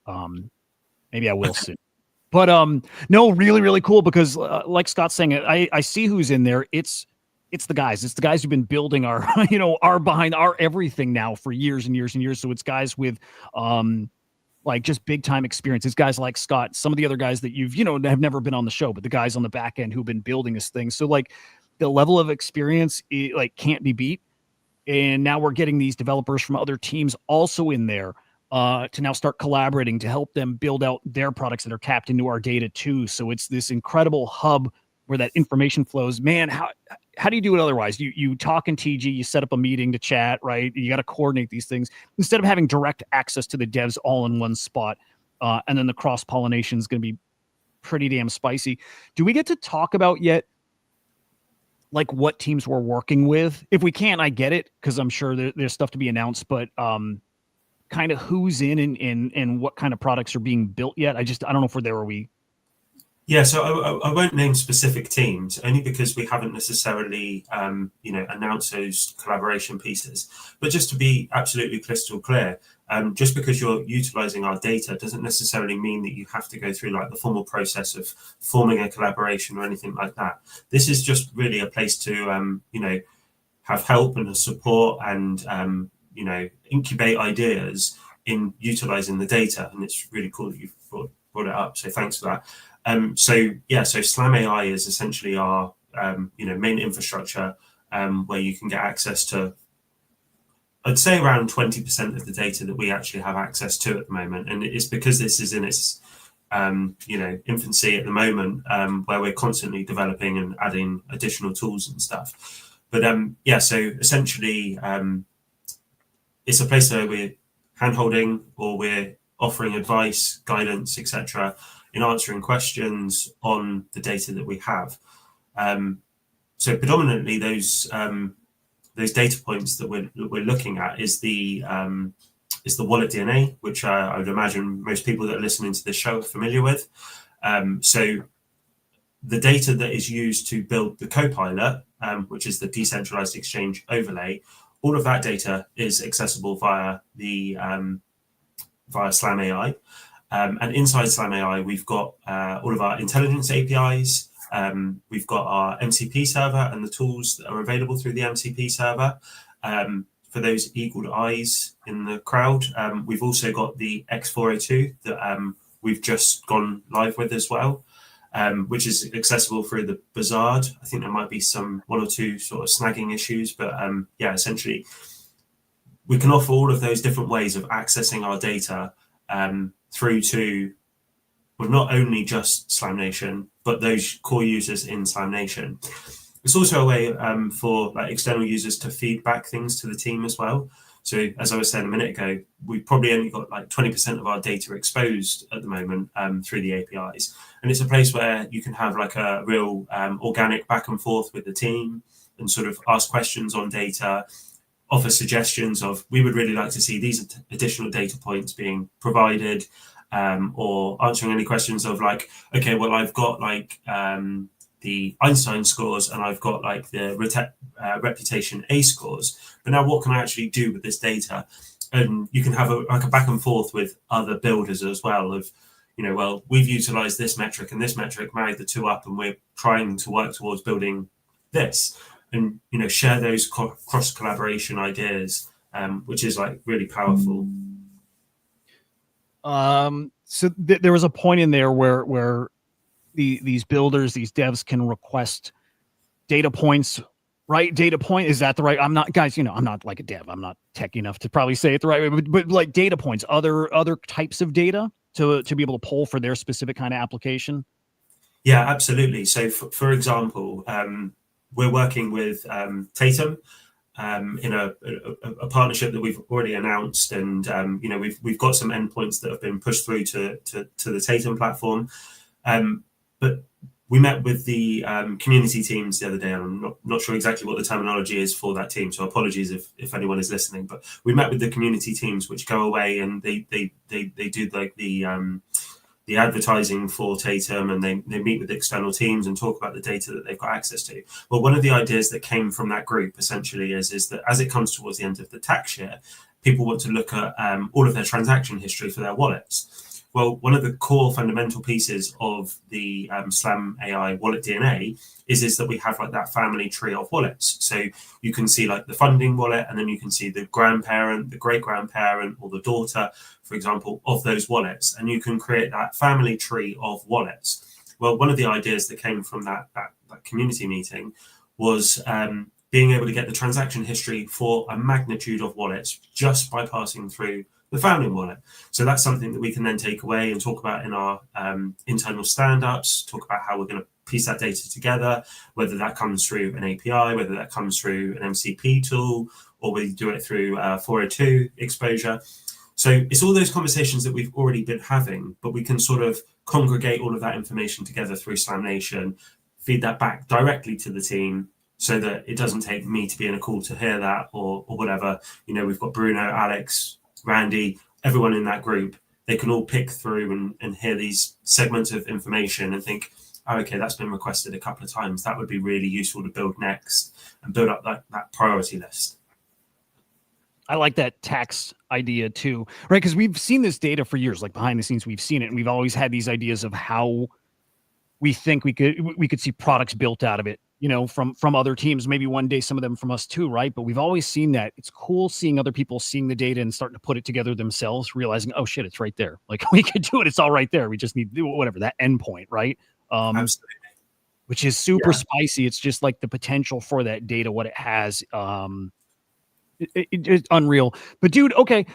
Maybe I will soon. But no, really, really cool, because like Scott's saying, I see who's in there. It's the guys. It's the guys who've been building our, our behind our everything now for years and years and years. So it's guys with like just big time experience. It's guys like Scott, some of the other guys that you've, have never been on the show, but the guys on the back end who've been building this thing. So like the level of experience, can't be beat. And now we're getting these developers from other teams also in there to now start collaborating to help them build out their products that are tapped into our data too. So it's this incredible hub where that information flows. Man, how do you do it otherwise? You talk in TG, you set up a meeting to chat, right? You got to coordinate these things instead of having direct access to the devs all in one spot. And then the cross-pollination is going to be pretty damn spicy. Do we get to talk about yet like what teams we're working with? If we can't, I get it, because I'm sure there's stuff to be announced, but kind of who's in and what kind of products are being built yet? I don't know if we're there or we. Yeah, so I won't name specific teams, only because we haven't necessarily, announced those collaboration pieces. But just to be absolutely crystal clear, just because you're utilizing our data doesn't necessarily mean that you have to go through like the formal process of forming a collaboration or anything like that. This is just really a place to, have help and support and, incubate ideas in utilizing the data. And it's really cool that you've brought it up. So thanks for that. So SlamAI is essentially our main infrastructure where you can get access to, I'd say, around 20% of the data that we actually have access to at the moment. And it's because this is in its infancy at the moment, where we're constantly developing and adding additional tools and stuff. But so essentially it's a place where we're hand-holding or we're offering advice, guidance, etc., in answering questions on the data that we have. So predominantly those data points that we're looking at is the wallet DNA, which I would imagine most people that are listening to this show are familiar with. So the data that is used to build the Copilot, which is the decentralized exchange overlay, all of that data is accessible via SlamAI. And inside SlamAI, we've got all of our intelligence APIs. We've got our MCP server and the tools that are available through the MCP server. For for those eagle eyes in the crowd. We've also got the X402 that we've just gone live with as well, which is accessible through the Bazaar. I think there might be one or two sort of snagging issues, but yeah, essentially we can offer all of those different ways of accessing our data through to, well, not only just SlamNation, but those core users in SlamNation. It's also a way for like external users to feed back things to the team as well. So as I was saying a minute ago, we've probably only got like 20% of our data exposed at the moment through the APIs. And it's a place where you can have like a real organic back and forth with the team and sort of ask questions on data, offer suggestions of, we would really like to see these additional data points being provided, or answering any questions of like, okay, well, I've got like the Einstein scores and I've got like the reputation A scores, but now what can I actually do with this data? And you can have like a back and forth with other builders as well of, you know, well, we've utilized this metric and this metric, married the two up, and we're trying to work towards building this, and, you know, share those cross collaboration ideas, which is like really powerful. So there was a point in there where these builders, these devs can request data points, right? Data point, is that the right? I'm not, guys, you know, I'm not like a dev. I'm not tech enough to probably say it the right way, but like data points, other types of data to be able to pull for their specific kind of application. Yeah, absolutely. So for example, we're working with Tatum in a partnership that we've already announced, and you know, we've got some endpoints that have been pushed through to the Tatum platform. But we met with the community teams the other day, and I'm not sure exactly what the terminology is for that team, so apologies if anyone is listening. But we met with the community teams, which go away and they do like the advertising for Tatum, and they meet with external teams and talk about the data that they've got access to. Well, one of the ideas that came from that group essentially is that as it comes towards the end of the tax year, people want to look at all of their transaction history for their wallets. Well, one of the core fundamental pieces of the SlamAI wallet DNA is that we have like that family tree of wallets. So you can see like the funding wallet, and then you can see the grandparent, the great grandparent, or the daughter, for example, of those wallets, and you can create that family tree of wallets. Well, one of the ideas that came from that community meeting was being able to get the transaction history for a magnitude of wallets just by passing through the founding wallet. So that's something that we can then take away and talk about in our internal stand-ups, talk about how we're going to piece that data together, whether that comes through an API, whether that comes through an MCP tool, or we do it through 402 exposure. So it's all those conversations that we've already been having, but we can sort of congregate all of that information together through SlamNation, feed that back directly to the team, so that it doesn't take me to be in a call to hear that or whatever. You know, we've got Bruno, Alex, Randy, everyone in that group. They can all pick through and hear these segments of information and think, oh, okay, that's been requested a couple of times. That would be really useful to build next, and build up that priority list. I like that tax idea too, right? Because we've seen this data for years, like behind the scenes, we've seen it, and we've always had these ideas of how we think we could see products built out of it, you know, from other teams, maybe one day some of them from us too, right? But we've always seen that. It's cool seeing other people seeing the data and starting to put it together themselves, realizing, oh shit, it's right there. Like we could do it. It's all right there. We just need to do whatever, that endpoint, right? Absolutely. Which is super spicy. It's just like the potential for that data, what it has. It's unreal. But dude, okay,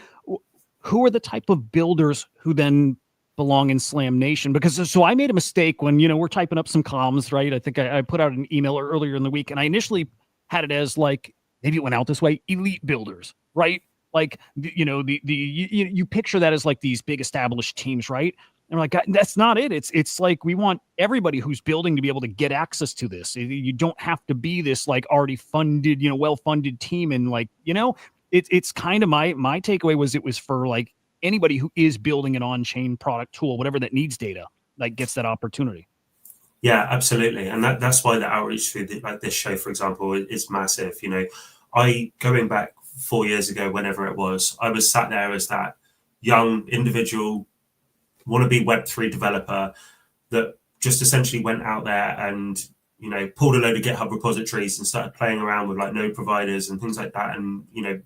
who are the type of builders who then belong in SlamNation? Because so I made a mistake when, you know, we're typing up some comms, right? I think I put out an email earlier in the week, and I initially had it as like, maybe it went out this way, elite builders, right? Like, you know, you picture that as like these big established teams, right? And we're like, that's not it. It's like, we want everybody who's building to be able to get access to this. You don't have to be this like already funded, you know, well-funded team. And like, you know, it's kind of my takeaway was it was for like anybody who is building an on-chain product tool, whatever that needs data, like gets that opportunity. Yeah, absolutely. And that's why the outreach through like this show, for example, is massive. You know, going back 4 years ago, whenever it was, I was sat there as that young individual wannabe Web3 developer that just essentially went out there and, you know, pulled a load of GitHub repositories and started playing around with like node providers and things like that, and, you know,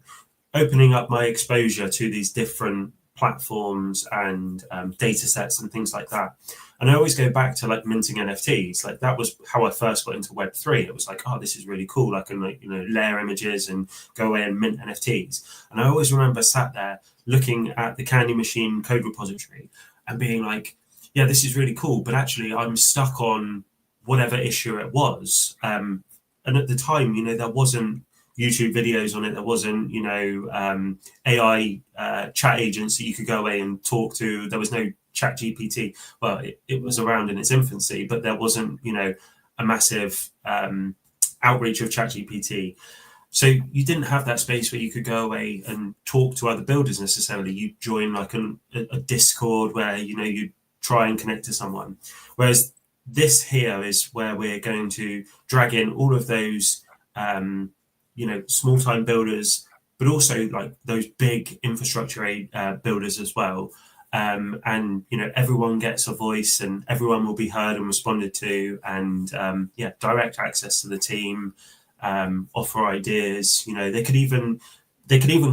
opening up my exposure to these different platforms and data sets and things like that. And I always go back to like minting NFTs. Like that was how I first got into Web3. It was like, oh, this is really cool. I can like, layer images and go away and mint NFTs. And I always remember sat there looking at the Candy Machine code repository and being like, yeah, this is really cool. But actually I'm stuck on whatever issue it was. And at the time, there wasn't YouTube videos on it. There wasn't, AI chat agents that you could go away and talk to. There was no Chat GPT. Well, it was around in its infancy, but there wasn't, a massive outreach of Chat GPT. So you didn't have that space where you could go away and talk to other builders necessarily. You join like a Discord where, you try and connect to someone. Whereas this here is where we're going to drag in all of those, small time builders, but also like those big infrastructure builders as well. And everyone gets a voice and everyone will be heard and responded to, and direct access to the team, offer ideas. They could even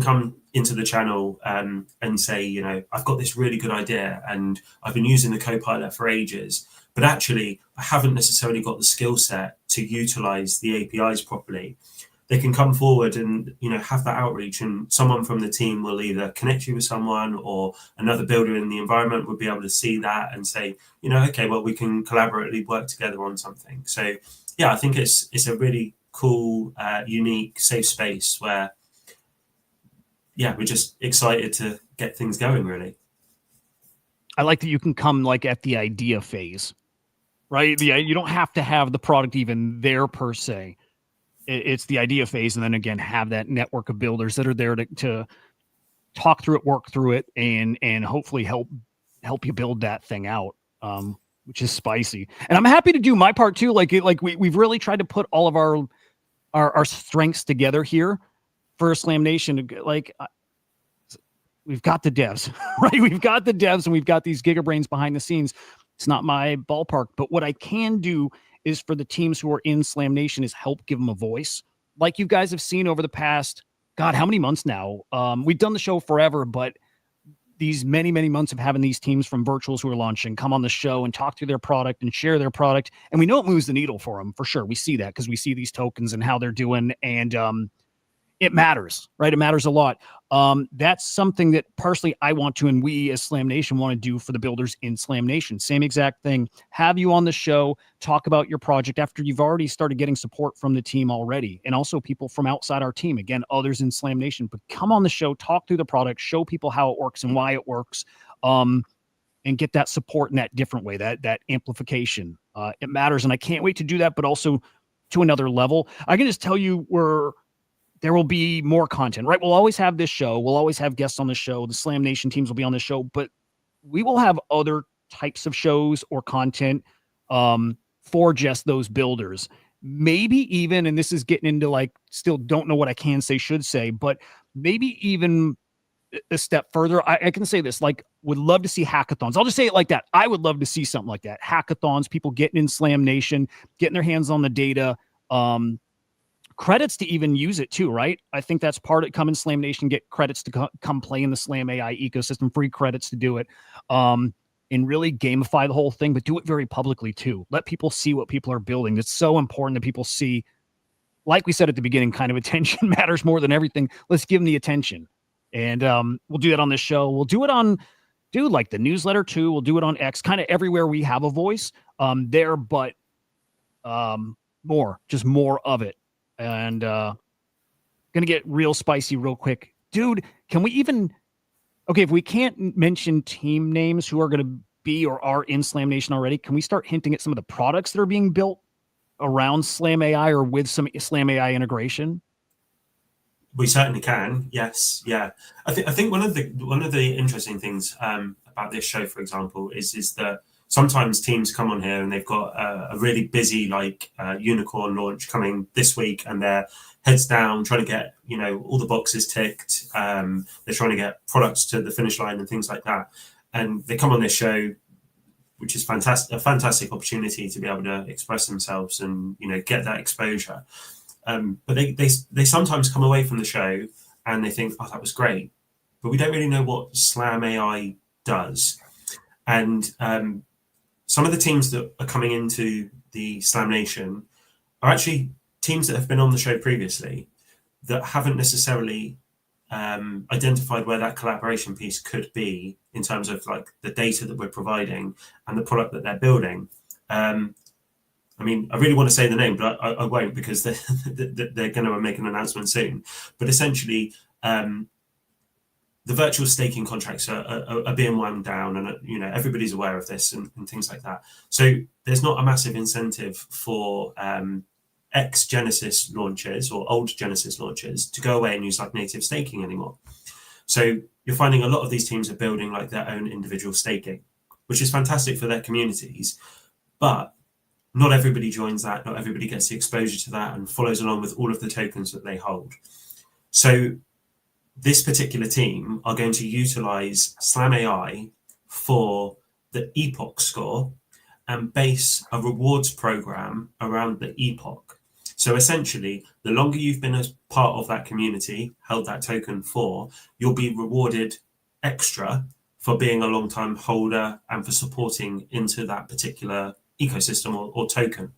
come into the channel and say, I've got this really good idea and I've been using the Copilot for ages, but actually I haven't necessarily got the skill set to utilize the APIs properly. They can come forward and have that outreach, and someone from the team will either connect you with someone, or another builder in the environment would be able to see that and say, okay, well, we can collaboratively work together on something. So yeah, I think it's a really cool, unique, safe space where we're just excited to get things going, really. I like that you can come like at the idea phase, right? You don't have to have the product even there per se. It's the idea phase, and then again have that network of builders that are there to talk through it, work through it, and hopefully help you build that thing out, which is spicy. And I'm happy to do my part too. Like we've really tried to put all of our strengths together here for Slam Nation. Like we've got the devs, right? We've got the devs, and we've got these gigabrains behind the scenes. It's not my ballpark, but what I can do is for the teams who are in Slam Nation is help give them a voice. Like you guys have seen over the past, God, how many months now? We've done the show forever, but these many, many months of having these teams from virtuals who are launching come on the show and talk through their product and share their product. And we know it moves the needle for them for sure. We see that because we see these tokens and how they're doing. And it matters, right? It matters a lot. That's something that personally I want to, and we as Slam Nation want to do for the builders in Slam Nation. Same exact thing. Have you on the show, talk about your project after you've already started getting support from the team already, and also people from outside our team, again, others in Slam Nation. But come on the show, talk through the product, show people how it works and why it works, and get that support in that different way, that amplification. It matters, and I can't wait to do that, but also to another level. I can just tell you there will be more content, right? We'll always have this show. We'll always have guests on the show. The Slam Nation teams will be on the show, but we will have other types of shows or content for just those builders. Maybe even, and this is getting into like, still don't know what I can say, should say, but maybe even a step further. I can say this, like, would love to see hackathons. I'll just say it like that. I would love to see something like that. Hackathons, people getting in Slam Nation, getting their hands on the data, credits to even use it too, right? I think that's part of it. Come in Slam Nation, get credits to come play in the SlamAI ecosystem, free credits to do it, and really gamify the whole thing, but do it very publicly too. Let people see what people are building. It's so important that people see, like we said at the beginning, kind of attention matters more than everything. Let's give them the attention. And we'll do that on this show. We'll do it on, like the newsletter too. We'll do it on X, kind of everywhere we have a voice there, but just more of it. And gonna get real spicy real quick. Dude, can we even, okay, if we can't mention team names who are going to be or are in Slam Nation already, can we start hinting at some of the products that are being built around SlamAI or with some SlamAI integration? We certainly can. Yes. Yeah. I think one of the interesting things about this show, for example, is that sometimes teams come on here and they've got a really busy unicorn launch coming this week, and they're heads down trying to get all the boxes ticked. They're trying to get products to the finish line and things like that. And they come on this show, which is a fantastic opportunity to be able to express themselves and get that exposure. But they sometimes come away from the show and they think, oh, that was great. But we don't really know what SlamAI does. And some of the teams that are coming into the Slam Nation are actually teams that have been on the show previously that haven't necessarily identified where that collaboration piece could be in terms of like the data that we're providing and the product that they're building. I mean, I really want to say the name, but I won't, because they're going to make an announcement soon. But essentially, the virtual staking contracts are being wound down, and everybody's aware of this and things like that. So there's not a massive incentive for ex-Genesis launchers or old Genesis launchers to go away and use like native staking anymore. So you're finding a lot of these teams are building like their own individual staking, which is fantastic for their communities, but not everybody joins that. Not everybody gets the exposure to that and follows along with all of the tokens that they hold. So this particular team are going to utilize SlamAI for the epoch score and base a rewards program around the epoch. So essentially, the longer you've been as part of that community, held that token for, you'll be rewarded extra for being a long-time holder and for supporting into that particular ecosystem or token.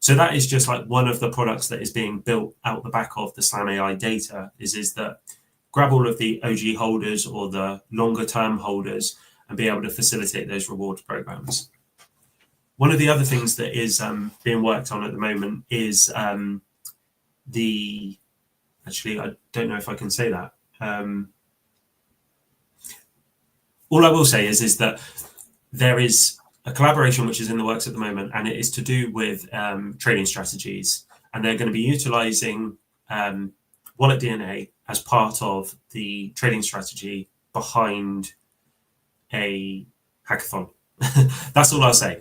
So that is just like one of the products that is being built out the back of the SlamAI data is that grab all of the OG holders or the longer term holders and be able to facilitate those rewards programs. One of the other things that is being worked on at the moment is actually, I don't know if I can say that. All I will say is that there is a collaboration which is in the works at the moment, and it is to do with trading strategies. And they're going to be utilizing Wallet DNA as part of the trading strategy behind a hackathon. That's all I'll say.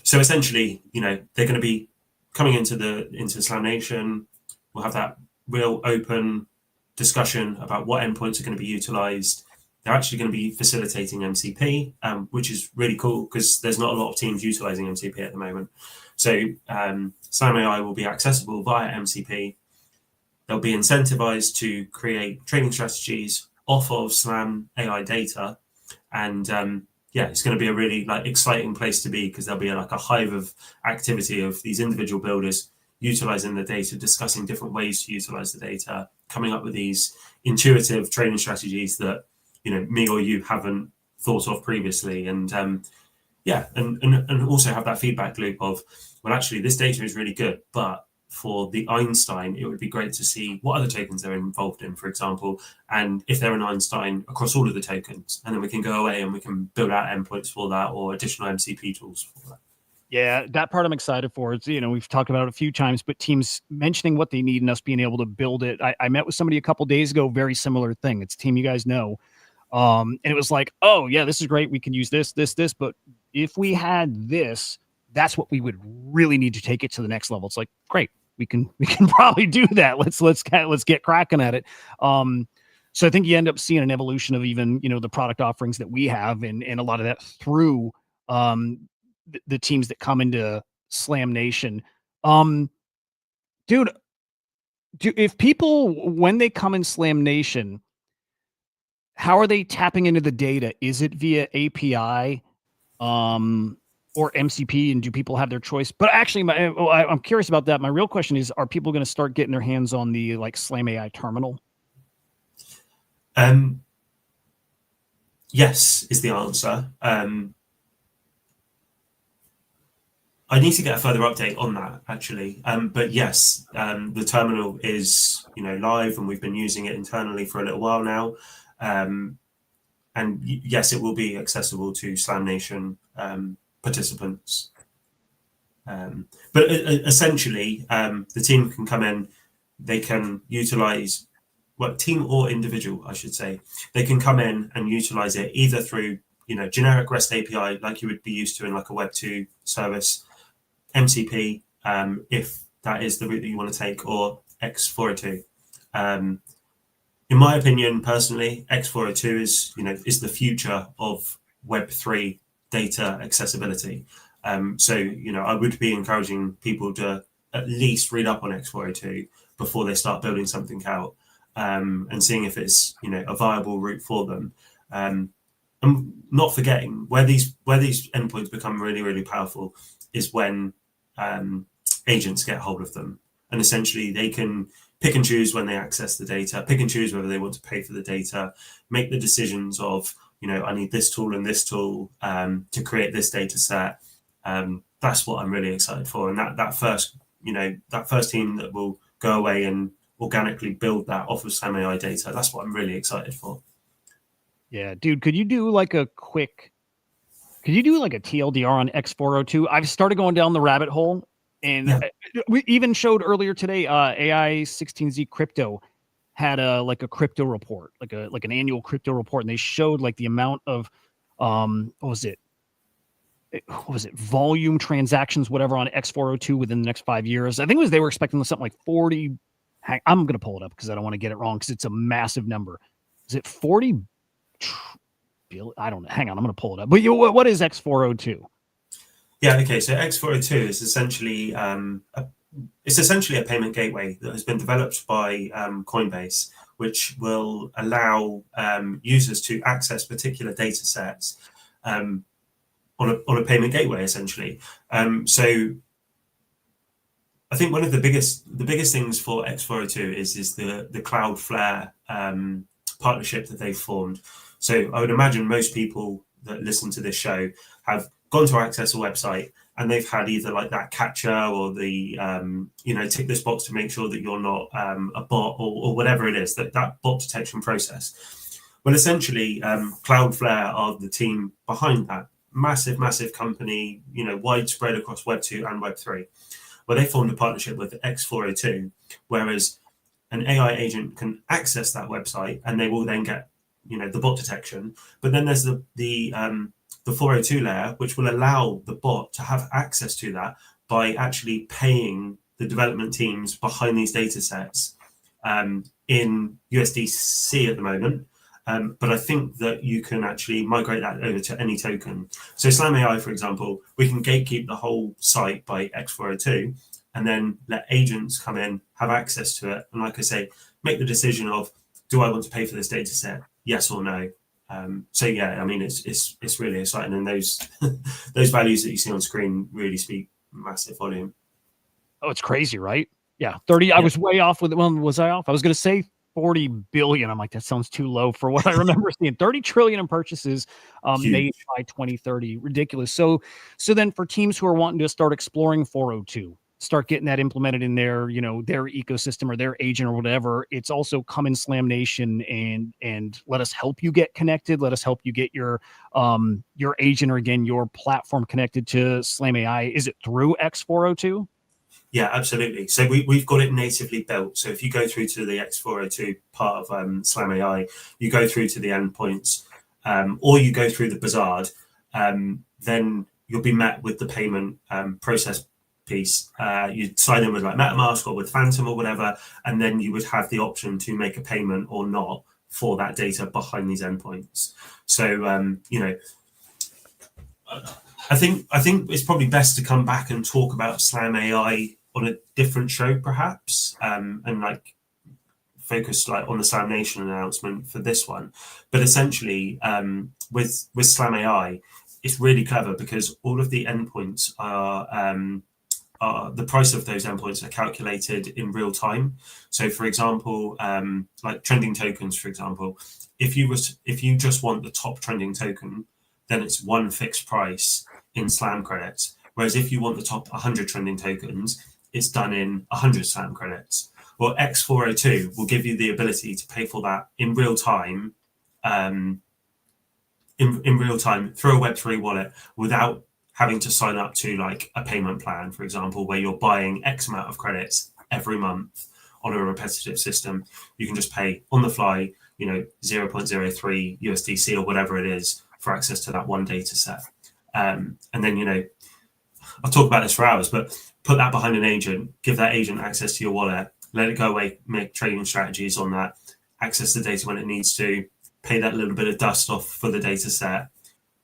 So essentially, they're going to be coming into Slam Nation. We'll have that real open discussion about what endpoints are going to be utilized. They're actually going to be facilitating MCP, which is really cool because there's not a lot of teams utilizing MCP at the moment. So SlamAI will be accessible via MCP. They'll be incentivized to create trading strategies off of SlamAI data. And it's going to be a really exciting place to be, because there'll be a hive of activity of these individual builders utilizing the data, discussing different ways to utilize the data, coming up with these intuitive trading strategies that me or you haven't thought of previously. And and also have that feedback loop of, well, actually this data is really good, but for the Einstein, it would be great to see what other tokens they're involved in, for example, and if they're an Einstein across all of the tokens, and then we can go away and we can build out endpoints for that or additional MCP tools for that. Yeah, that part I'm excited for. It's, we've talked about it a few times, but teams mentioning what they need and us being able to build it. I met with somebody a couple days ago, very similar thing. It's a team you guys know. And it was like, oh yeah, this is great. We can use this, but if we had this, that's what we would really need to take it to the next level. It's like, great, we can probably do that. Let's get cracking at it. So I think you end up seeing an evolution of even, the product offerings that we have, and a lot of that through the teams that come into Slam Nation. Dude, if people, when they come in Slam Nation, how are they tapping into the data? Is it via API or MCP, and do people have their choice? But actually, I'm curious about that. My real question is, are people going to start getting their hands on the SlamAI terminal? Yes, is the answer. I need to get a further update on that, actually. But yes, the terminal is live, and we've been using it internally for a little while now. And yes, it will be accessible to Slam Nation participants. But essentially, the team can come in, they can utilize, team or individual, I should say, they can come in and utilize it either through, generic REST API, like you would be used to in a Web 2 service, MCP, if that is the route that you want to take, or X402. In my opinion, personally, X402 is the future of Web3 data accessibility. So I would be encouraging people to at least read up on X402 before they start building something out. and seeing if it's a viable route for them. And not forgetting where these endpoints become really, really powerful is when agents get hold of them, and essentially they can pick and choose when they access the data, pick and choose whether they want to pay for the data, make the decisions of I need this tool and this tool to create this data set. That's what I'm really excited for, and that first team that will go away and organically build that off of SlamAI data. That's what I'm really excited for. Yeah, dude, could you do like a TLDR on X402? I've started going down the rabbit hole, and we even showed earlier today, AI16Z Crypto had a crypto report, like an annual crypto report, and they showed like the amount of what was it volume transactions, whatever, on X402 within the next 5 years. I think they were expecting something like 40. I'm gonna pull it up because I don't want to get it wrong because it's a massive number. Is it 40? I don't know. Hang on, I'm gonna pull it up. But what is X402? Yeah, okay. So X402 is essentially a payment gateway that has been developed by Coinbase, which will allow users to access particular data sets on a payment gateway, essentially. So I think one of the biggest things for X402 is the Cloudflare partnership that they've formed. So I would imagine most people that listen to this show have gone to access a website and they've had either like that CAPTCHA or the tick this box to make sure that you're not a bot or whatever it is, that bot detection process. Well, essentially, Cloudflare are the team behind that massive company, widespread across Web 2 and Web 3, where they formed a partnership with X402, whereas an AI agent can access that website and they will then get the bot detection. But then there's the 402 layer, which will allow the bot to have access to that by actually paying the development teams behind these data sets in USDC at the moment. But I think that you can actually migrate that over to any token. So SlamAI, for example, we can gatekeep the whole site by X402 and then let agents come in, have access to it. And like I say, make the decision of, do I want to pay for this data set? Yes or no. So yeah, I mean, it's really exciting. And those those values that you see on screen really speak massive volume. Oh, it's crazy, right? Yeah. 30. Yeah. I was way off with it. Well, was I off? I was going to say 40 billion. I'm like, that sounds too low for what I remember seeing. 30 trillion in purchases made by 2030. Ridiculous. So then for teams who are wanting to start exploring 402, start getting that implemented in their, their ecosystem or their agent or whatever, it's also come in Slam Nation and let us help you get connected. Let us help you get your agent or again, your platform connected to SlamAI. Is it through X402? Yeah, absolutely. So we've got it natively built. So if you go through to the X402 part of SlamAI, you go through to the endpoints, or you go through the Bazaar, then you'll be met with the payment process piece. You'd sign in with like MetaMask or with Phantom or whatever, and then you would have the option to make a payment or not for that data behind these endpoints. So I think it's probably best to come back and talk about SlamAI on a different show, perhaps, and like focus like on the Slam Nation announcement for this one. But essentially, with SlamAI, it's really clever because all of the endpoints are the price of those endpoints are calculated in real time. So, for example, like trending tokens, for example, if you just want the top trending token, then it's one fixed price in Slam credits. Whereas if you want the top 100 trending tokens, it's done in 100 Slam credits. Well, X402 will give you the ability to pay for that in real time, in real time through a Web3 wallet without having to sign up to like a payment plan, for example, where you're buying X amount of credits every month on a repetitive system. You can just pay on the fly, 0.03 USDC or whatever it is for access to that one data set. And then, I'll talk about this for hours, but put that behind an agent, give that agent access to your wallet, let it go away, make trading strategies on that, access the data when it needs to, pay that little bit of dust off for the data set,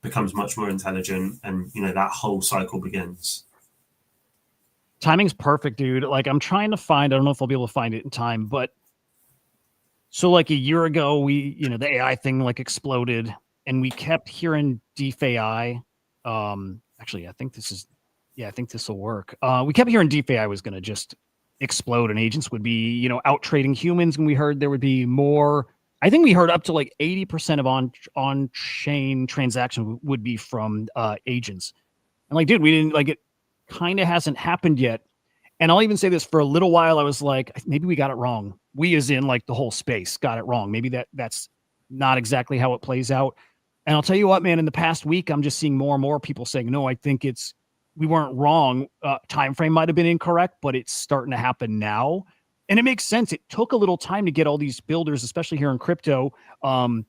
becomes much more intelligent, and that whole cycle begins. Timing's perfect, dude. Like I'm trying to find, I don't know if I'll be able to find it in time, but So like a year ago, the AI thing like exploded, and we kept hearing DeFi. Actually, I think this will work. We kept hearing DeFi was going to just explode, and agents would be, out trading humans, and we heard there would be more. I think we heard up to like 80% of on-chain transaction would be from agents. And like, dude, we didn't like it. Kind of hasn't happened yet. And I'll even say this, for a little while, I was like, maybe we got it wrong. We, as in like the whole space, got it wrong. Maybe that's not exactly how it plays out. And I'll tell you what, man, in the past week, I'm just seeing more and more people saying, no, I think we weren't wrong. Time frame might have been incorrect, but it's starting to happen now. And it makes sense. It took a little time to get all these builders, especially here in crypto, on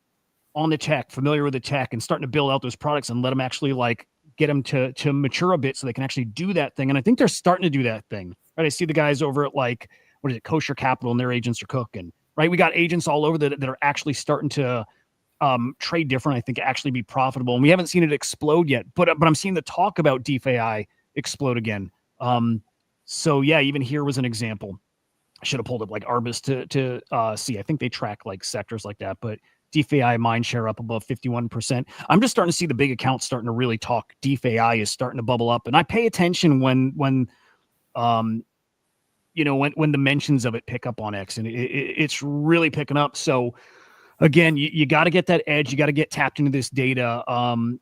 the tech, familiar with the tech, and starting to build out those products and let them actually like get them to mature a bit so they can actually do that thing. And I think they're starting to do that thing. Right. I see the guys over at like, what is it, Kosher Capital, and their agents are cooking. Right. We got agents all over that are actually starting to trade different, I think, actually be profitable. And we haven't seen it explode yet, but I'm seeing the talk about DeFi explode again. So yeah, even here was an example. I should have pulled up like Arbus to see. I think they track like sectors like that, but DeFi mind share up above 51%. I'm just starting to see the big accounts starting to really talk. DeFi is starting to bubble up, and I pay attention when the mentions of it pick up on X, and it's really picking up. So again, you got to get that edge. You got to get tapped into this data. Come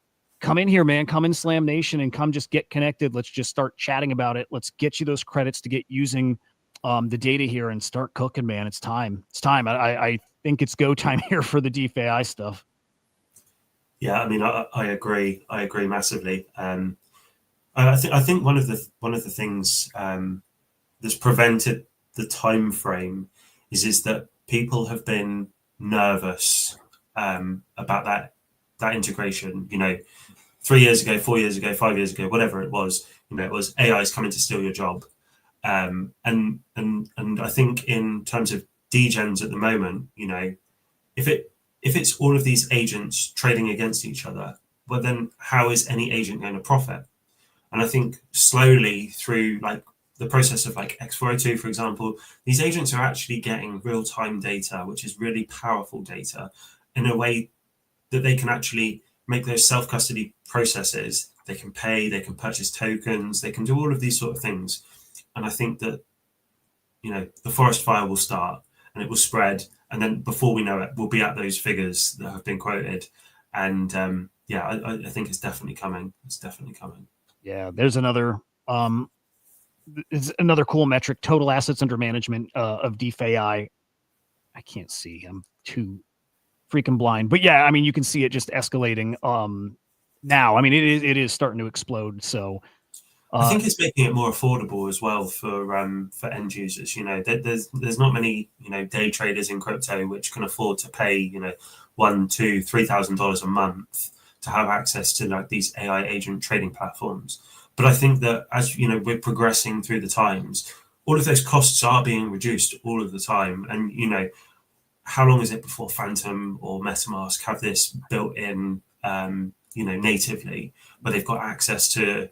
in here, man. Come in Slam Nation and come just get connected. Let's just start chatting about it. Let's get you those credits to get using the data here and start cooking, man. It's time. It's time. I think it's go time here for the DeFi stuff. Yeah, I mean, I agree. I agree massively. I think one of the things that's prevented the time frame is that people have been nervous about that integration. 3 years ago, 4 years ago, 5 years ago, whatever it was, it was AI is coming to steal your job. And I think in terms of degens at the moment, if it's all of these agents trading against each other, well, then how is any agent going to profit? And I think slowly through like the process of like X402, for example, these agents are actually getting real-time data, which is really powerful data, in a way that they can actually make those self-custody processes. They can pay, they can purchase tokens, they can do all of these sort of things. And I think that, the forest fire will start and it will spread. And then before we know it, we'll be at those figures that have been quoted. And I think it's definitely coming. It's definitely coming. Yeah, there's another cool metric, total assets under management of DeFi. I can't see. I'm too freaking blind. But yeah, I mean, you can see it just escalating now. I mean, it is starting to explode. So I think it's making it more affordable as well for end users. There's not many day traders in crypto which can afford to pay $1,000, $2,000, $3,000 a month to have access to like these AI agent trading platforms. But I think that as we're progressing through the times, all of those costs are being reduced all of the time. And how long is it before Phantom or MetaMask have this built in natively, where they've got access to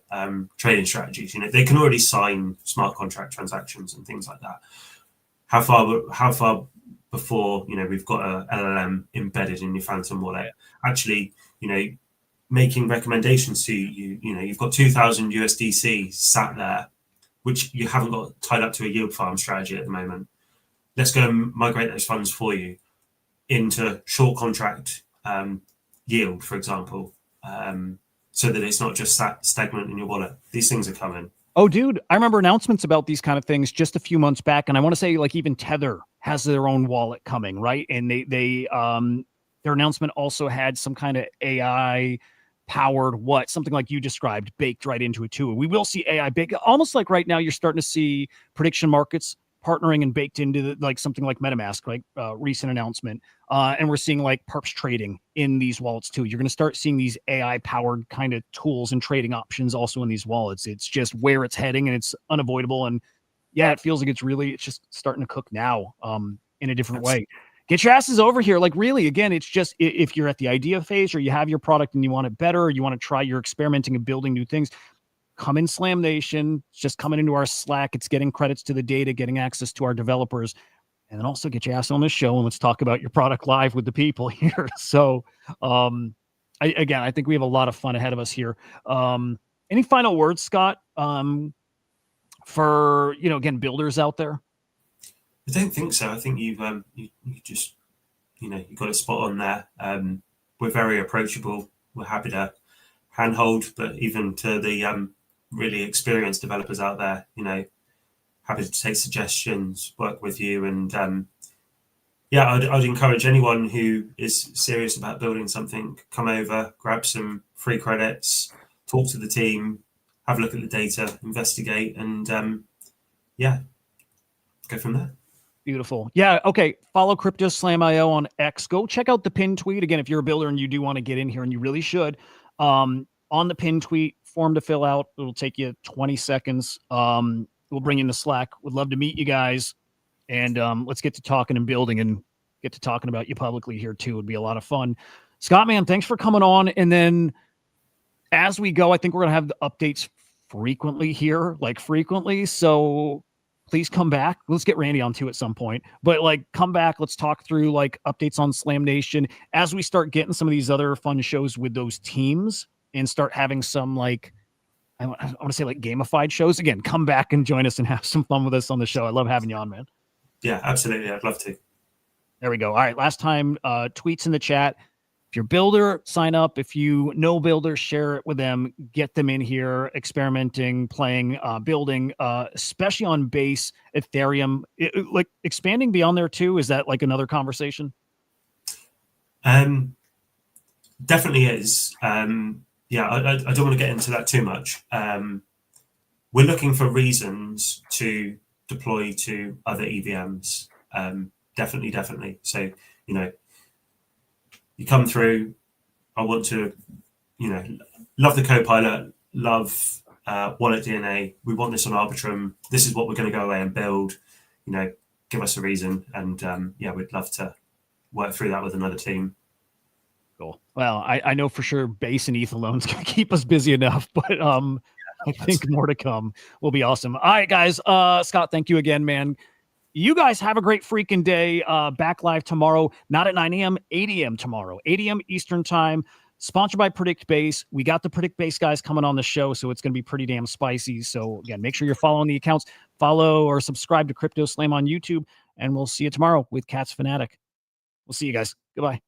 trading strategies? They can already sign smart contract transactions and things like that. How far before we've got a LLM embedded in your Phantom wallet, actually making recommendations to you? You've got 2,000 USDC sat there, which you haven't got tied up to a yield farm strategy at the moment. Let's go and migrate those funds for you into short contract yield, for example, so that it's not just sat stagnant in your wallet. These things are coming. Oh, dude, I remember announcements about these kind of things just a few months back, and I want to say like even Tether has their own wallet coming, right? And they their announcement also had some kind of AI powered something like you described baked right into it too. We will see AI baked, almost like right now you're starting to see prediction markets partnering and baked into like something like MetaMask, like recent announcement. And we're seeing like perps trading in these wallets too. You're going to start seeing these AI powered kind of tools and trading options also in these wallets. It's just where it's heading and it's unavoidable. And yeah, it feels like it's just starting to cook now in a different way. Get your asses over here. Like really, again, it's just if you're at the idea phase or you have your product and you want it better, or you want to try, you're experimenting and building new things, come in Slam Nation. It's just coming into our Slack. It's getting credits to the data, getting access to our developers. and then also get your ass on the show and let's talk about your product live with the people here. So, I think we have a lot of fun ahead of us here. Any final words, Scott, for, again, builders out there? I don't think so. I think you just, you got it spot on there. We're very approachable. We're happy to handhold, but even to the really experienced developers out there, happy to take suggestions, work with you. And I'd encourage anyone who is serious about building something, come over, grab some free credits, talk to the team, have a look at the data, investigate, and go from there. Beautiful. Yeah. Okay. Follow CryptoSlam.io on X. Go check out the pin tweet. Again, if you're a builder and you do want to get in here, and you really should, on the pin tweet, form to fill out. It'll take you 20 seconds. We'll bring you in the Slack. Would love to meet you guys. And let's get to talking and building and get to talking about you publicly here too. Would be a lot of fun. Scott, man, thanks for coming on. And then as we go, I think we're going to have the updates frequently here, frequently. So please come back. Let's get Randy on too at some point, but come back. Let's talk through updates on Slam Nation as we start getting some of these other fun shows with those teams and start having some I want to say gamified shows. Again, come back and join us and have some fun with us on the show. I love having you on, man. Yeah, absolutely. I'd love to. There we go. All right. Last time, tweets in the chat. If you're a builder, sign up. If you know builders, share it with them. Get them in here, experimenting, playing, building, especially on base, Ethereum. Expanding beyond there too. Is that another conversation? Definitely is. I don't want to get into that too much. We're looking for reasons to deploy to other EVMs. Definitely. So, you come through, I want to, love the Copilot, love Wallet DNA. We want this on Arbitrum. This is what we're going to go away and build. Give us a reason. And we'd love to work through that with another team. Cool. Well, I know for sure base and ETH alone is going to keep us busy enough, but I think more to come will be awesome. All right, guys. Scott, thank you again, man. You guys have a great freaking day. Back live tomorrow, not at 9 a.m., 8 a.m. tomorrow, 8 a.m. Eastern time. Sponsored by Predict Base. We got the Predict Base guys coming on the show, so it's going to be pretty damn spicy. So again, make sure you're following the accounts. Follow or subscribe to CryptoSlam on YouTube, and we'll see you tomorrow with Cats Fanatic. We'll see you guys. Goodbye.